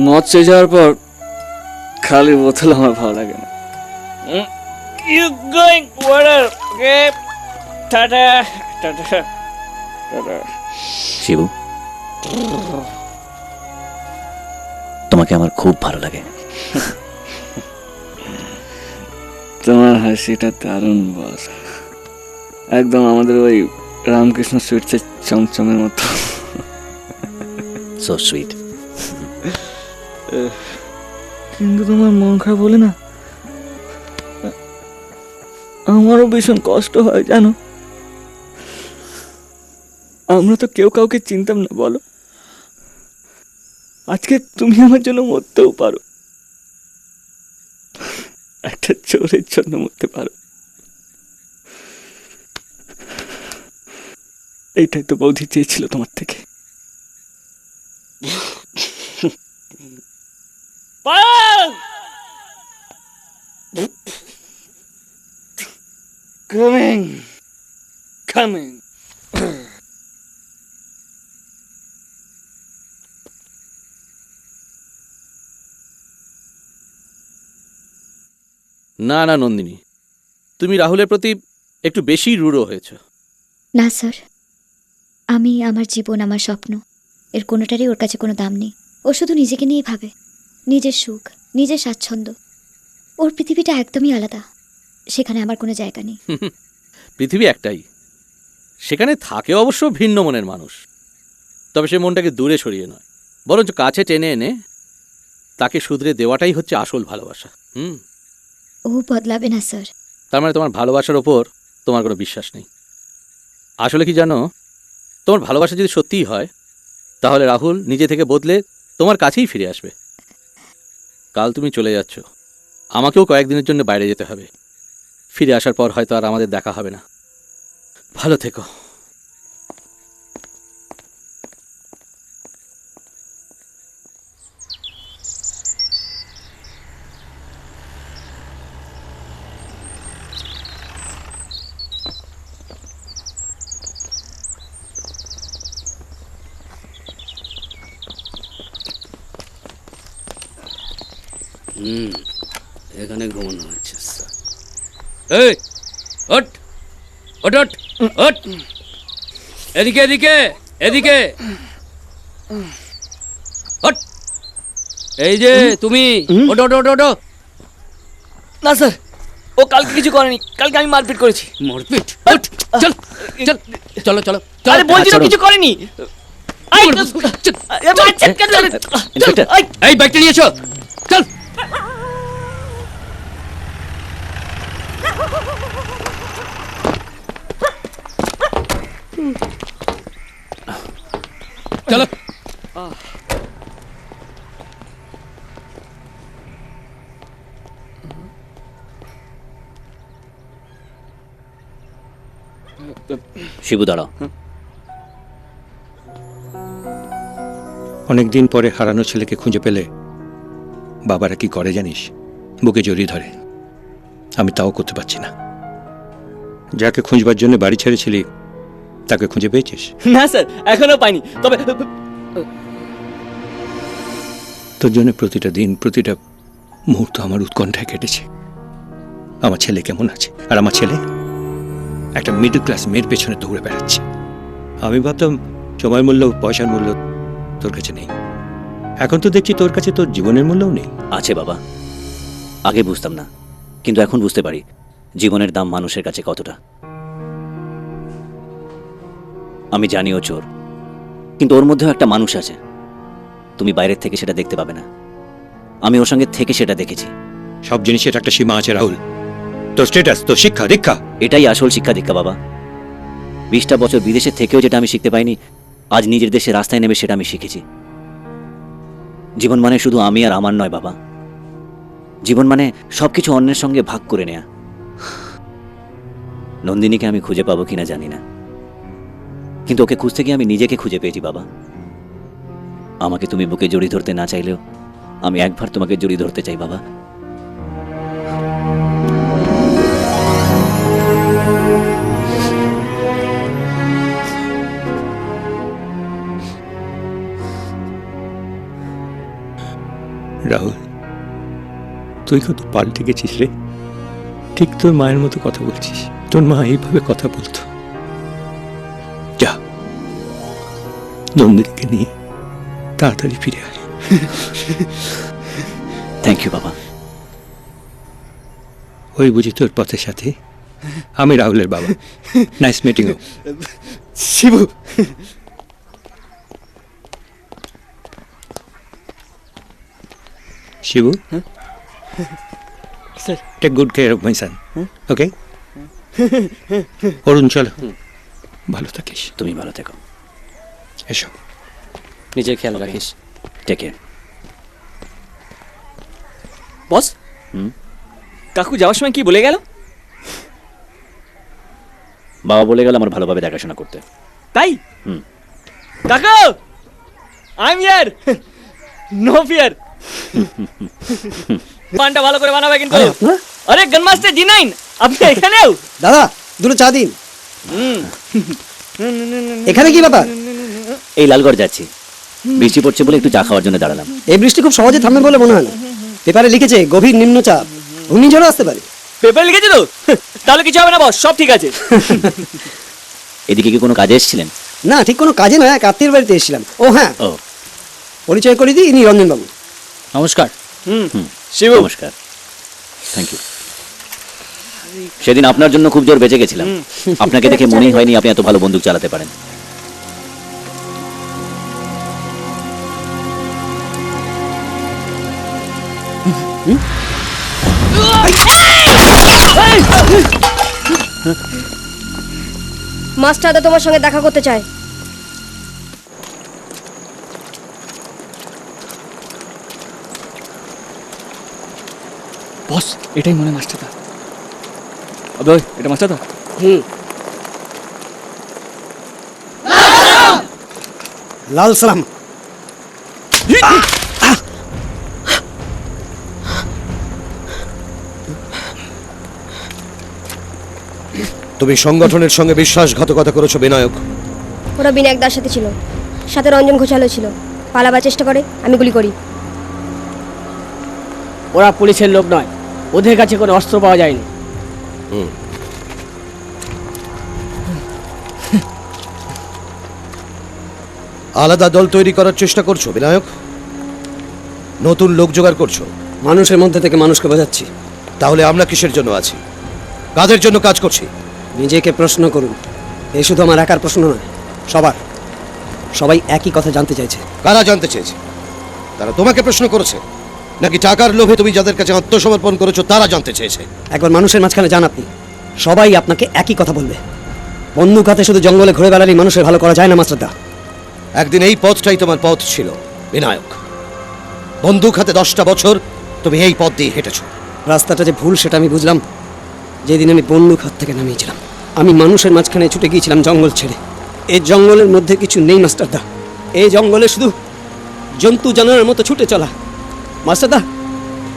মদ শেষ যাওয়ার পর খালি বোতল আমার ভালো লাগে না। You going water, okay? Ta-da, ta-da, ta-da. Shibu, তোমাকে আমার খুব ভালো লাগে। তোমার হাসিটা দারুণ বস, একদম আমাদের ওই রামকৃষ্ণ সুইটসের চমচমের মতো। So sweet. কিন্তু তোমার মন খারাপ বলে না, আমারও ভীষণ কষ্ট হয় জানো। আমরা তো কেউ কাউকে চিনতাম না বলো, আজকে তুমি আমার জন্য মরতেও পারো, একটা চোরের জন্য মরতে পারো। এইটাই তো বৌদি চেয়েছিল তোমার থেকে। পাল কামিং না না নন্দিনী, তুমি রাহুলের প্রতি একটু বেশি রূঢ় হয়েছ। না স্যার, আমি আমার জীবন, আমার স্বপ্ন, এর কোনোটারই ওর কাছে কোনো দাম নেই। ও শুধু নিজেকে নিয়েই ভাবে, নিজের সুখ, নিজের স্বাচ্ছন্দ্য। ওর পৃথিবীটা একদমই আলাদা, সেখানে আমার কোনো জায়গা নেই। পৃথিবী একটাই, সেখানে থাকে অবশ্য ভিন্ন মনের মানুষ, তবে সে মনটাকে দূরে সরিয়ে নয়, বরঞ্চ কাছে টেনে এনে তাকে শুধরে দেওয়াটাই হচ্ছে আসল ভালোবাসা। ও বদলাবে না স্যার। তার মানে তোমার ভালোবাসার ওপর তোমার কোনো বিশ্বাস নেই। আসলে কি জানো, তোমার ভালোবাসা যদি সত্যিই হয়, তাহলে রাহুল নিজে থেকে বদলে তোমার কাছেই ফিরে আসবে। কাল তুমি চলে যাচ্ছ, আমাকেও কয়েকদিনের জন্য বাইরে যেতে হবে। ফিরে আসার পর হয়তো আর আমাদের দেখা হবে না। ভালো থেকো। এখানে ঘুমানো হচ্ছে। এই ওঠ ওঠ ওঠ ওঠ, এদিকে এদিকে এদিকে ওঠ। এই যে তুমি, ওঠো ওঠো ওঠো ওঠো। না স্যার, ও কালকে কিছু করেনি, কালকে আমি মারপিট করেছি। মারপিট? ওঠ, চল চল, চলো চলো। আরে বলছি তো কিছু করেনি। এই ব্যাগটা নিয়ে এসো, চল। চলো। শিবু দাঁড়াও। অনেকদিন পরে হারানো ছেলেকে খুঁজে পেলে বাবারা কি করে জানিস? বুকে জড়িয়ে ধরে। আমি তাও করতে পারছি না। যাকে খুঁজবার জন্য বাড়ি ছেড়েছিলি তাকে খুঁজে পেয়েছিস? না স্যার, এখনো পাইনি। তবে তোর জন্য প্রতিটা দিন, প্রতিটা মুহূর্ত আমার উৎকণ্ঠায় কেটেছে। আমার ছেলে কেমন আছে, আর আমার ছেলে একটা মিডল ক্লাস মেয়ের পেছনে দৌড়ে বেড়াচ্ছে। আমি ভাবতাম সময় মূল্য, পয়সার মূল্য তোর কাছে নেই। এখন তো দেখছি তোর কাছে তোর জীবনের মূল্যও নেই। আছে বাবা, আগে বুঝতাম না, কিন্তু এখন বুঝতে পারি জীবনের দাম মানুষের কাছে কতটা। আমি জানি ও চোর, কিন্তু ওর মধ্যেও একটা মানুষ আছে। তুমি বাইরের থেকে সেটা দেখতে পাবে না, আমি ওর সঙ্গে থেকে সেটা দেখেছি। সব জিনিসের একটা সীমা আছে রাহুল। তোর স্ট্যাটাস, তোর শিক্ষা দীক্ষা, এটাই আসল শিক্ষা দীক্ষা বাবা। 20টা বছর বিদেশে থেকেও যেটা আমি শিখতে পাইনি, আজ নিজের দেশে রাস্তায় নেমে সেটা আমি শিখেছি। জীবন মানে শুধু আমি আর আমার নয় বাবা, জীবন মানে সবকিছু অন্যের সঙ্গে ভাগ করে নেয়া। নন্দিনীকে আমি খুঁজে পাবো কিনা জানি না, কিন্তু ওকে খুঁজতে গিয়ে আমি নিজেকে খুঁজে পেয়েছি বাবা। আমাকে তুমি বুকে জড়িয়ে ধরতে না চাইলেও আমি একবার তোমাকে জড়িয়ে ধরতে চাই বাবা। রাহুল, তুই কত পাল্টে গেছিস রে। ঠিক তোর মায়ের মতো কথা বলছিস। তোর মা এইভাবে কথা বলতো। যা, নন্দিনীকে নিয়ে তাড়াতাড়ি ফিরে আয়। থ্যাংক ইউ বাবা। ওই বুঝি তোর পথের সাথে? আমি রাহুলের বাবা। Nice meeting you. Shibu, Shibu, sir, take good care of my son. Okay? Arun, চলো। ভালো থাকিস। তুমি ভালো থেকো। এসো। নিজের খেয়াল রাখিস। Take care. বস, কাকু যাওয়ার সময় কি বলে গেল? বাবা বলে গেল আমার ভালোভাবে দেখাশোনা করতে। তাই? কাকু, I am here, no fear. পানটা ভালো করে বানাবে কিন্তু। আরে গনমাস্টার জি নাইন, আপনি এখানেও? দাদা দুটো চা দিন। এখানে কি ব্যাপার? এই লালগড় যাচ্ছি, বৃষ্টি পড়ছে বলে একটু চা খাওয়ার জন্য দাঁড়ালাম। এই বৃষ্টি খুব সহজে থামবে বলে মনে হয় না। পেপারে লিখেছে গভীর নিম্নচাপ, ঘূর্ণিঝড়ও আসতে পারে। পেপার লিখেছে তো? তাহলে কিছু হবে না বস, সব ঠিক আছে। এদিকে কি কোনো কাজে এসেছিলেন? না, ঠিক কোনো কাজে নয়, এক আত্মীয়ের বাড়িতে এসেছিলাম। ও হ্যাঁ, ও পরিচয় করে দিই, ইনি রঞ্জনবাবু। নমস্কার। শিবু। নমস্কার, থ্যাংক ইউ। সেদিন আপনার জন্য খুব জোর বেঁচে গেছিলাম। আপনাকে দেখে মনেই হয়নি আপনি এত ভালো বন্দুক চালাতে পারেন। মাস্টারদা তোমার সঙ্গে দেখা করতে চায়। বস, এটাই মনে মাস্টারদা। আবে ওই, এটা মাস্টারদা? লাল সালাম। তুমি সংগঠনের সঙ্গে বিশ্বাসঘাতকতা করেছো বিনায়ক। ওরা বিনায়ক দার সাথে ছিল, সাথে রঞ্জন ঘোষালও ছিল। পালাবার চেষ্টা করে, আমি গুলি করি। ওরা পুলিশের লোক নয়, ওদের কাছে কোনো অস্ত্র পাওয়া যায়নি। আলাদা দল তৈরি করার চেষ্টা করছো বিনায়ক, নতুন লোক জোগাড় করছো। মানুষের মধ্যে থেকে মানুষকে বোঝাচ্ছি। তাহলে আমরা কিসের জন্য আছি, কাদের জন্য কাজ করছি? নিজেকে প্রশ্ন করুন। এই শুধু আমার একার প্রশ্ন নয়, সবার। সবাই একই কথা জানতে চাইছে। কারা জানতে চেয়েছে? তারা তোমাকে প্রশ্ন করেছে, নাকি টাকার লোভে তুমি যাদের কাছে আত্মসমর্পণ করেছো তারা জানতে চেয়েছে? একবার মানুষের মাঝখানে যান আপনি, সবাই আপনাকে একই কথা বলবে। বন্দুক হাতে শুধু জঙ্গলে ঘুরে বেড়ালেই মানুষের ভালো করা যায় না মাস্টারদা। একদিন এই পথটাই তোমার পথ ছিল বিনায়ক। বন্দুক হাতে 10টা বছর তুমি এই পথ দিয়ে হেঁটেছো। রাস্তাটা যে ভুল সেটা আমি বুঝলাম যেদিন আমি বন্দুক হাত থেকে নামিয়েছিলাম। আমি মানুষের মাঝখানে ছুটে গিয়েছিলাম জঙ্গল ছেড়ে। এই জঙ্গলের মধ্যে কিছু নেই মাস্টারদা, এই জঙ্গলে শুধু জন্তু জানোয়ারের মতো ছুটে চলা। মাস্টারদা,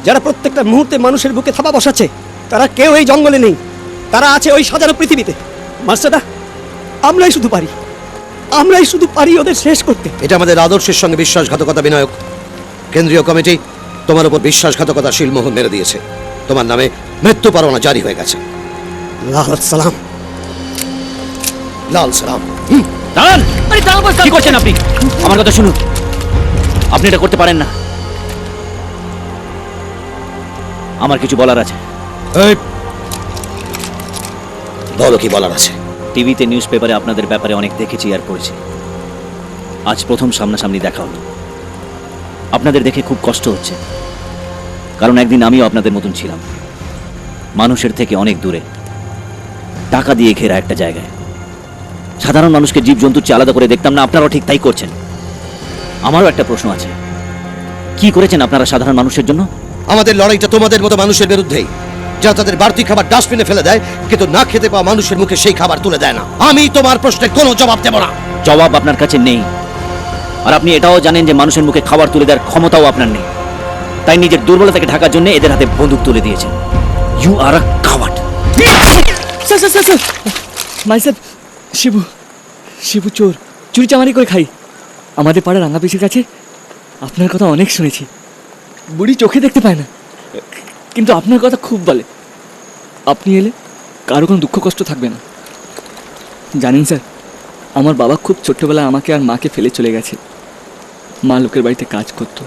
যারা প্রত্যেকটা মুহূর্তে মানুষের বুকে থাবা বসাচ্ছে তারা কেউ এই জঙ্গলে নেই, তারা আছে ওই সাজানো পৃথিবীতে। মাস্টারদা, আমরাই শুধু পারি ওদের শেষ করতে। এটা আমাদের আদর্শের সঙ্গে বিশ্বাসঘাতকতা বিনায়ক। কেন্দ্রীয় কমিটি তোমার উপর বিশ্বাসঘাতকতা শিলমোহর মেরে দিয়েছে। তোমার নামে মৃত্যু পরোয়ানা জারি হয়ে গেছে। লাল সালাম। লাল সালাম। দাঁড়ান! আরে দাঁড়ান বস, কি করছেন আপনি? আমার কথা শুনুন, আপনি এটা করতে পারেন না। আমার কিছু বলার আছে। বলো কি বলার আছে। টিভিতে নিউজ পেপারে আপনাদের ব্যাপারে অনেক দেখেছি আর পড়েছি, আজ প্রথম সামনাসামনি দেখা হলো। আপনাদের দেখে খুব কষ্ট হচ্ছে, কারণ একদিন আমিও আপনাদের মতন ছিলাম, মানুষের থেকে অনেক দূরে, টাকা দিয়ে ঘেরা একটা জায়গায়। সাধারণ মানুষকে জীবজন্তুর চেয়ে আলাদা করে দেখতাম না, আপনারাও ঠিক তাই করছেন। আমারও একটা প্রশ্ন আছে, কি করেছেন আপনারা সাধারণ মানুষের জন্য? আমাদের লড়াইটা তোমাদের মতো মানুষের বিরুদ্ধেই, যারা তাদের বাড়তি খাবার ডাস্টবিনে ফেলে দেয়, কিন্তু না খেতে পাওয়া মানুষের মুখে সেই খাবার তুলে দেয় না। আমি তোমার প্রশ্নের কোনো জবাব দেব না। জবাব আপনার কাছে নেই, আর আপনি এটাও জানেন যে মানুষের মুখে খাবার তুলে দেওয়ার ক্ষমতাও আপনার নেই। তাই নিজের দুর্বলতাকে ঢাকার জন্য এদের হাতে বন্দুক তুলে দিয়েছেন। You are a coward. Sir, myself Shibu চোর, চুরি চামারি করে খাই। আমাদের পাড়ার রাঙা পিসির কাছে আপনার কথা অনেক শুনেছি। বুড়ি চোখে দেখতে পায় না, কিন্তু আপনার কথা খুব বলে। আপনি এলে কারো কোনো দুঃখ কষ্ট থাকবে না। জানেন স্যার, আমার বাবা খুব ছোট্টবেলায় আমাকে আর মাকে ফেলে চলে গেছে। মা লোকের বাড়িতে কাজ করতো,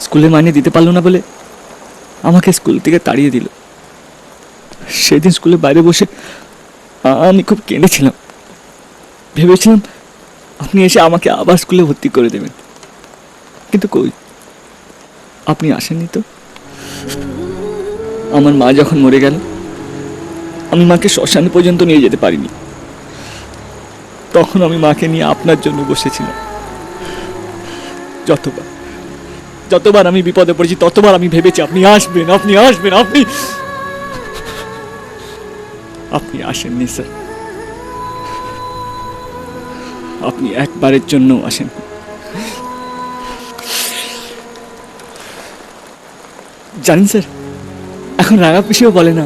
স্কুলে মাইনে দিতে পারলো না বলে আমাকে স্কুল থেকে তাড়িয়ে দিল। সেদিন স্কুলের বাইরে বসে আমি খুব কেঁদেছিলাম, ভেবেছিলাম আপনি এসে আমাকে আবার স্কুলে ভর্তি করে দেবেন, কিন্তু কই, আপনি আসেননি তো। আমার মা যখন মরে গেল, আমি মাকে শ্মশানে পর্যন্ত নিয়ে যেতে পারিনি। তখন আমি মাকে নিয়ে আপনার জন্য বসেছিলাম। যতবার আমি বিপদে পড়েছি ততবার আমি ভেবেছি আপনি আসবেন। আপনি আসেননি স্যার, আপনি একবারের জন্য আসেন। জানেন স্যার, এখন রাঙা পিসিও বলে না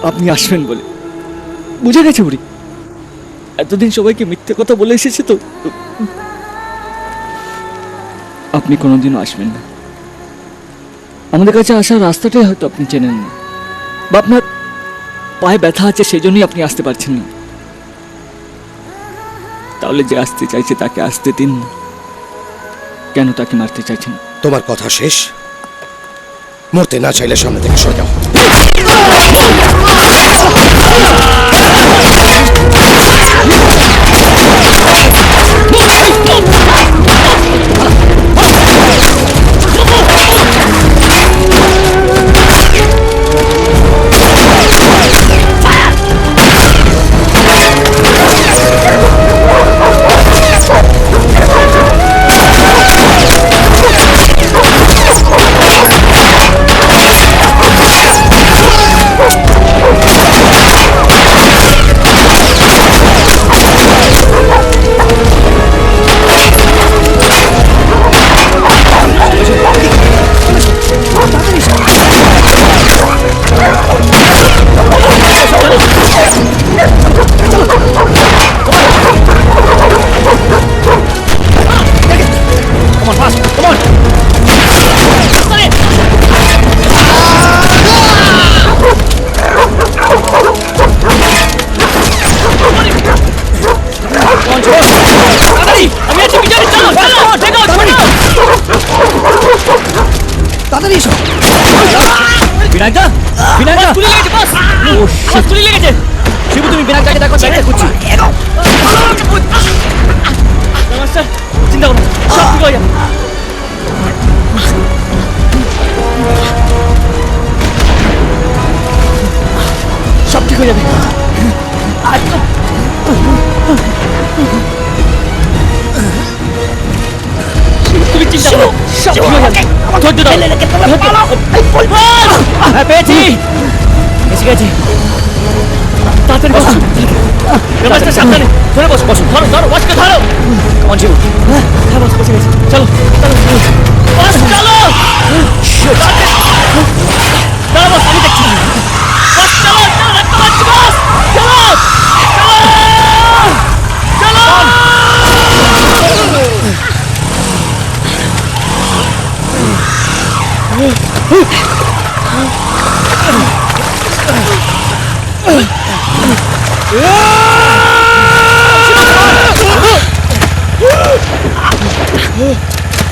আপনি আসবেন বলে। বুঝে গেছে বুড়ি, এতদিন সবাইকে মিথ্যে কথা বলে এসেছে তো। আপনি কোনোদিনও আসবেন না। আমাদের কাছে আসার রাস্তাটাই হয়তো আপনি চেনেন না, বা আপনার পায়ে ব্যথা আছে সেই জন্যই আপনি আসতে পারছেন না। তাহলে যে আসতে চাইছে তাকে আসতে দিন না, কেন তাকে মারতে চাইছেন? তোমার কথা শেষ? মরতে না চাইলে সামনে থেকে সরে যাও। তাড়াতাড়ি এসো। বিনায়কদা, বিনায়কদা, তুলে লেগেছে বস। ও শিট, তুলে লেগেছে। শিবু, তুমি বিনায়কদাকে দেখো, ব্যাগটা খুঁজছি। নমস্কার, চিন্তা করো না, সব ঠিক হয়ে যাবে। সব ঠিক হয়ে যাবে। তুমি চিন্তা করো, সব ঠিক হয়ে যাবে। ধৈর্য দাও, হ্যাঁ, পেয়েছি, এসে গেছি। তাড়াতাড়ি বসো, নমস্কার, সাবধানে ধরে বসো, বসো, ধরো ধরো, ওয়াচকে ধরো। কেমন ছিল? হ্যাঁ বস, বসে গেছি। চলো চলো বস, চলো। দাঁড়া বস, আমি দেখছি। বস চলো, চলো, দেখতে পাচ্ছি বস, চলো চলো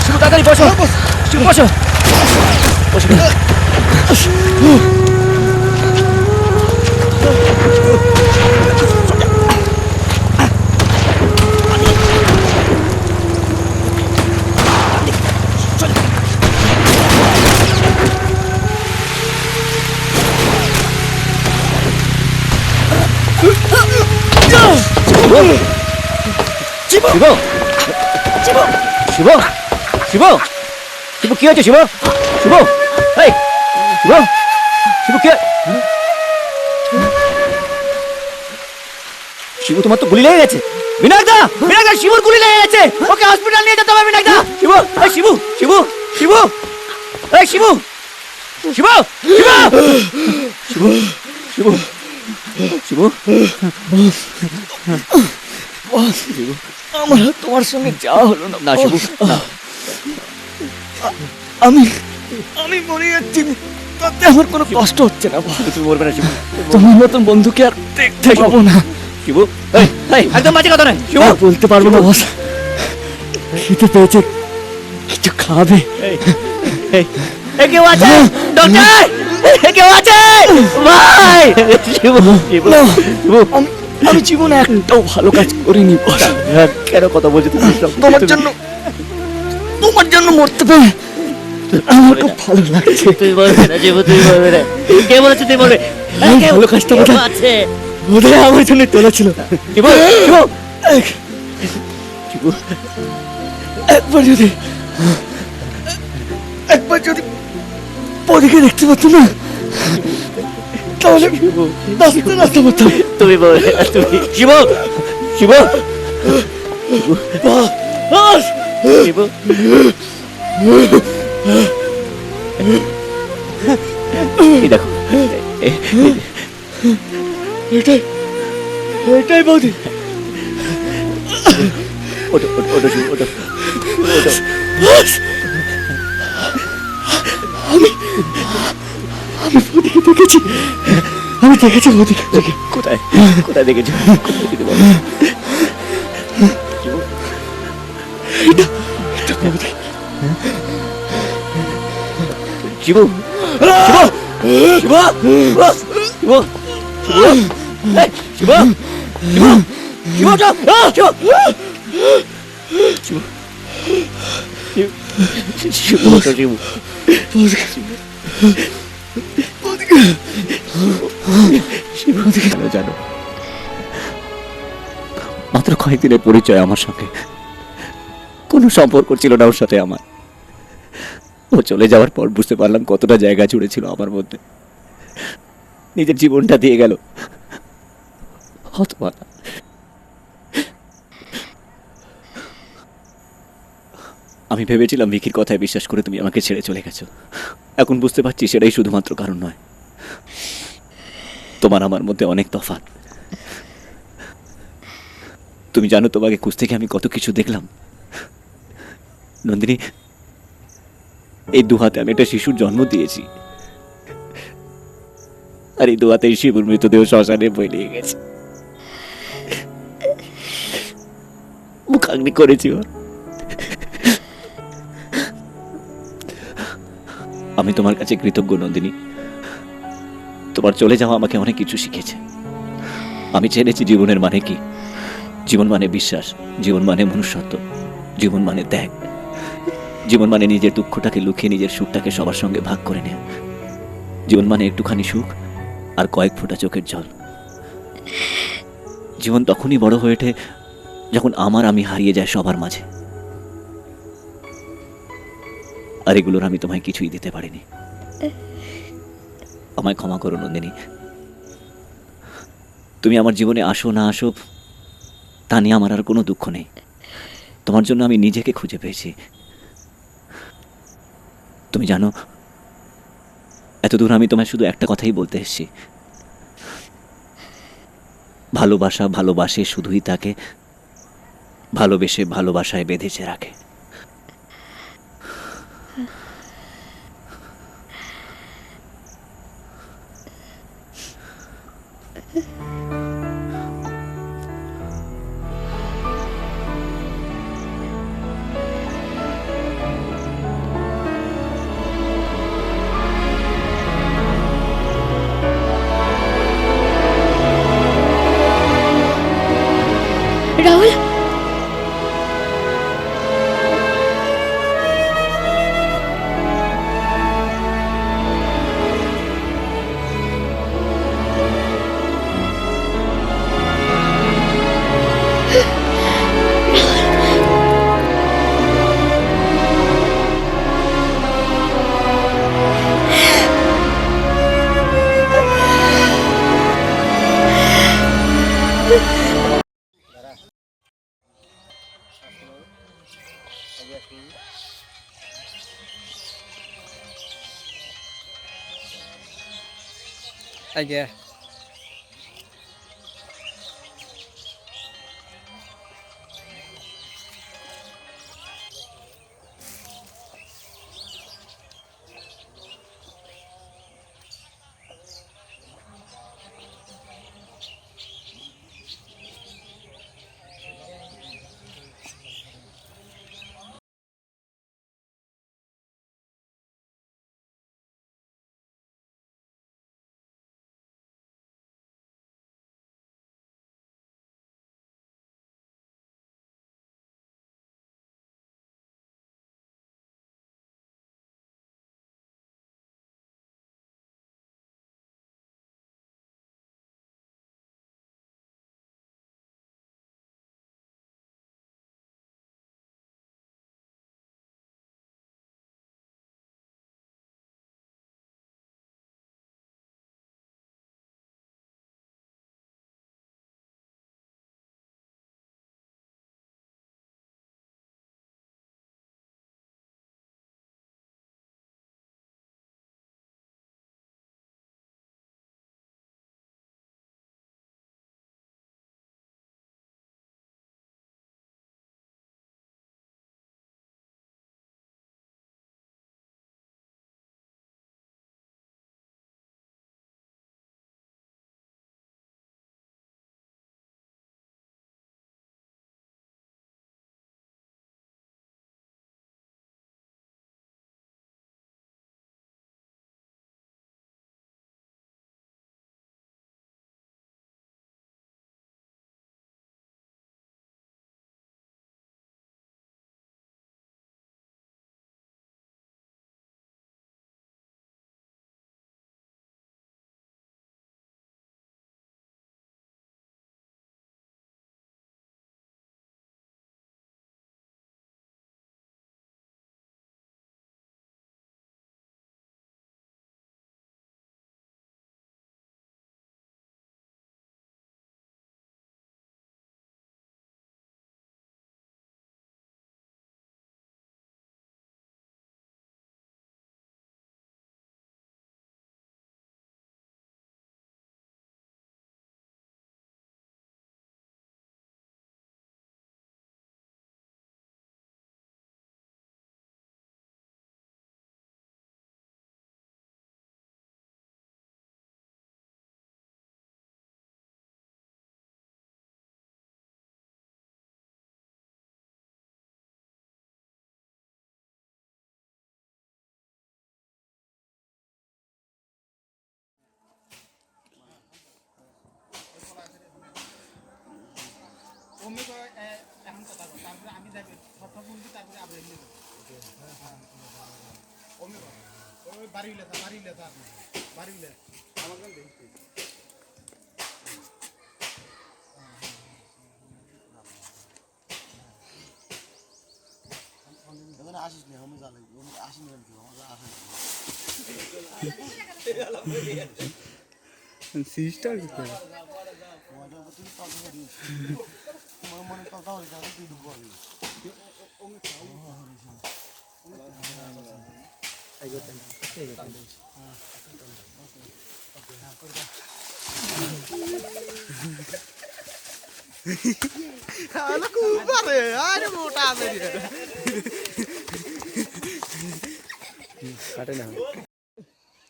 শিবু, তাড়াতাড়ি বসো, শিবু বসো, বসো। শিবু, শিবু, শিবু, শিবু, শিবু, শিবু, কি হয়েছে শিবু? শিবু, এই শিবু, শিবু, কি? শিবু, তোমার তো গুলি লেগে গেছে। বিনায়কদা, বিনায়কদা, শিবুর গুলি লেগে গেছে, ওকে হসপিটাল নিয়ে যেতে হবে। বিনায়কদা, শিবু, এই শিবু, শিবু, শিবু, এই শিবু, শিবু, শিবু, শিবু, শিবু, শিবু, আমার তোমার সঙ্গে যাওয়া হলো না। না শিবু, না, আমি মরে যাচ্ছি, তাতে আমার কোনো কষ্ট হচ্ছে না। তুমি মরবে না শিবু, তোমার মতন বন্ধুকে আর দেখতে পাবো না। শিবু, একদম বাজে কথা নয় শিবু। বলতে পারবো না বস, খেতে পেয়েছে, কিছু খাবে। কেউ আছে? ডক্টর, কেউ আছে? ভাই, শিবু, শিবু, শিবু, আমি জীবনে একটাও ভালো কাজ করিনি বস। কেন কথা বলছো তুমি? তোমার জন্য মরতে পেরে আমার খুব ভালো লাগছে। তুই বলবে না জীবু, তুই বলবে না। কে বলেছে তুই বলবে? ভালো কাজটা বোধহয় আমার জন্য তোলা ছিল। শিবু, শিবু, শিবু, একবার যদি পরীকে দেখতে পারতো না, তাহলে নাচতে নাচতে পারতাম। তুমি বলবে না, তুমি। শিবু, শিবু, শিবু, এই দেখো এটাই বৌদি। ওটো ওটো ওটো শুরু ওটো ওটো আমি বৌদিকে দেখেছি, আমি দেখেছি বৌদিকে। কোথায় কোথায় দেখেছো? কোথায় দেখেছো বলো? শিবু, শিবু, শিবু, শিবু, শিবু, শিবু, শিবু, শিবু, শিবু, শিবু, জানো মাত্র কয়েকদিনের পরিচয় আমার সঙ্গে, কোনো সম্পর্ক ছিল না ওর সাথে আমার। ও চলে যাওয়ার পর বুঝতে পারলাম কতটা জায়গা জুড়ে ছিল আমার মধ্যে, নিজের জীবনটা দিয়ে গেল। হতভাগা। আমি ভেবেছিলাম ভিকির কথায় বিশ্বাস করে তুমি আমাকে ছেড়ে চলে গেছো, এখন বুঝতে পারছি সেটাই শুধুমাত্র কারণ নয়, তোমার আমার মধ্যে অনেক তফাৎ। তুমি জানো তোমাকে খুঁজতে গিয়ে আমি কত কিছু দেখলাম নন্দিনী। এই দুহাতে আমি একটা শিশুর জন্ম দিয়েছি, আর এই দুহাতে শিশুর মৃতদেহ শ্মশানে বয়ে নিয়ে গেছে। মুখাগ্নি করেছি ওর। আমি তোমার কাছে কৃতজ্ঞ নন্দিনী, তোমার চলে যাওয়া আমাকে অনেক কিছু শিখেছে। আমি জেনেছি জীবনের মানে কি। জীবন মানে বিশ্বাস, জীবন মানে মনুষ্যত্ব, জীবন মানে ত্যাগ, জীবন মানে নিজের দুঃখটাকে লুকিয়ে নিজের সুখটাকে সবার সঙ্গে ভাগ করে নেয়। জীবন মানে একটুখানি সুখ আর কয়েক ফোঁটা চোখের জল। জীবন তখনই বড় হয়ে ওঠে যখন আমি হারিয়ে যায় সবার মাঝে। আর এগুলোর আমি তোমায় কিছুই দিতে পারিনি। আমায় ক্ষমা করো নন্দিনী। তুমি আমার জীবনে আসো না আসো তা নিয়ে আমার আর কোনো দুঃখ নেই। তোমার জন্য আমি নিজেকে খুঁজে পেয়েছি। তুমি জানো এতদূর আমি তোমায় শুধু একটা কথাই বলতে এসেছি, ভালোবাসা ভালোবাসে শুধুই তাকে ভালোবেসে ভালোবাসায় বেঁধেছে রাখে। রাহুল, আজ্ঞা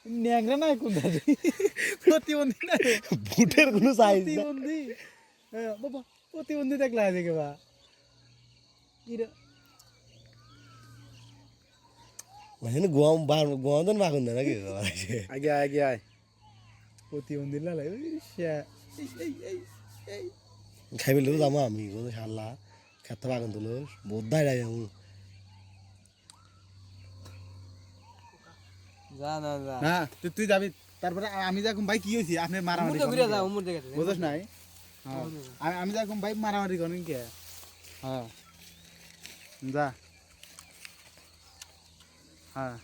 ন্যাংরা নাই কোন প্রতিবন্ধী নাই বুটের কোনো সাইজ প্রতিবন্ধী বাবা প্রতিবন্ধী দেখলা দেখে বা মানে গোয়াম গোয়াম বাগুন না নাকি আগে আগে আয় প্রতিবন্ধী লালাই খাইবে লো যাবো আমি কোনো শালা খেতে বাগুন তুলো বোধাই রাই আমি না তুই যাবি তারপরে আমি যখন ভাই কি হয়েছি আপনি মারামারি বুঝছ নাই আমি যখন ভাই মারামারি করেন কে হ্যাঁ যা হ্যাঁ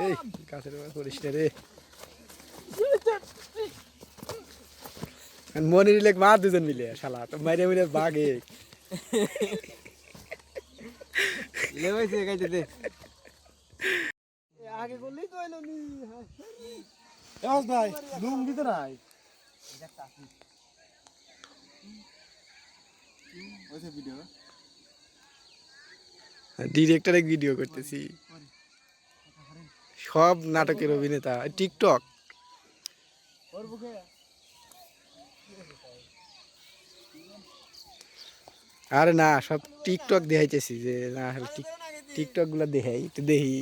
এই কাছের করিস রে মনে নিলে মা দুজন মিলে শালা তো মাইরে মিলে বাঘে আগে করলেই তো এলো নি ভাই লুঙ্গি তো নাই ডিরেক্টর এক ভিডিও করতেছি সব নাটকের অভিনেতা টিকটক আরে না সব টিকটক দেখাইতেছি যে না টিকটক গুলা দেখাই একটু দেখি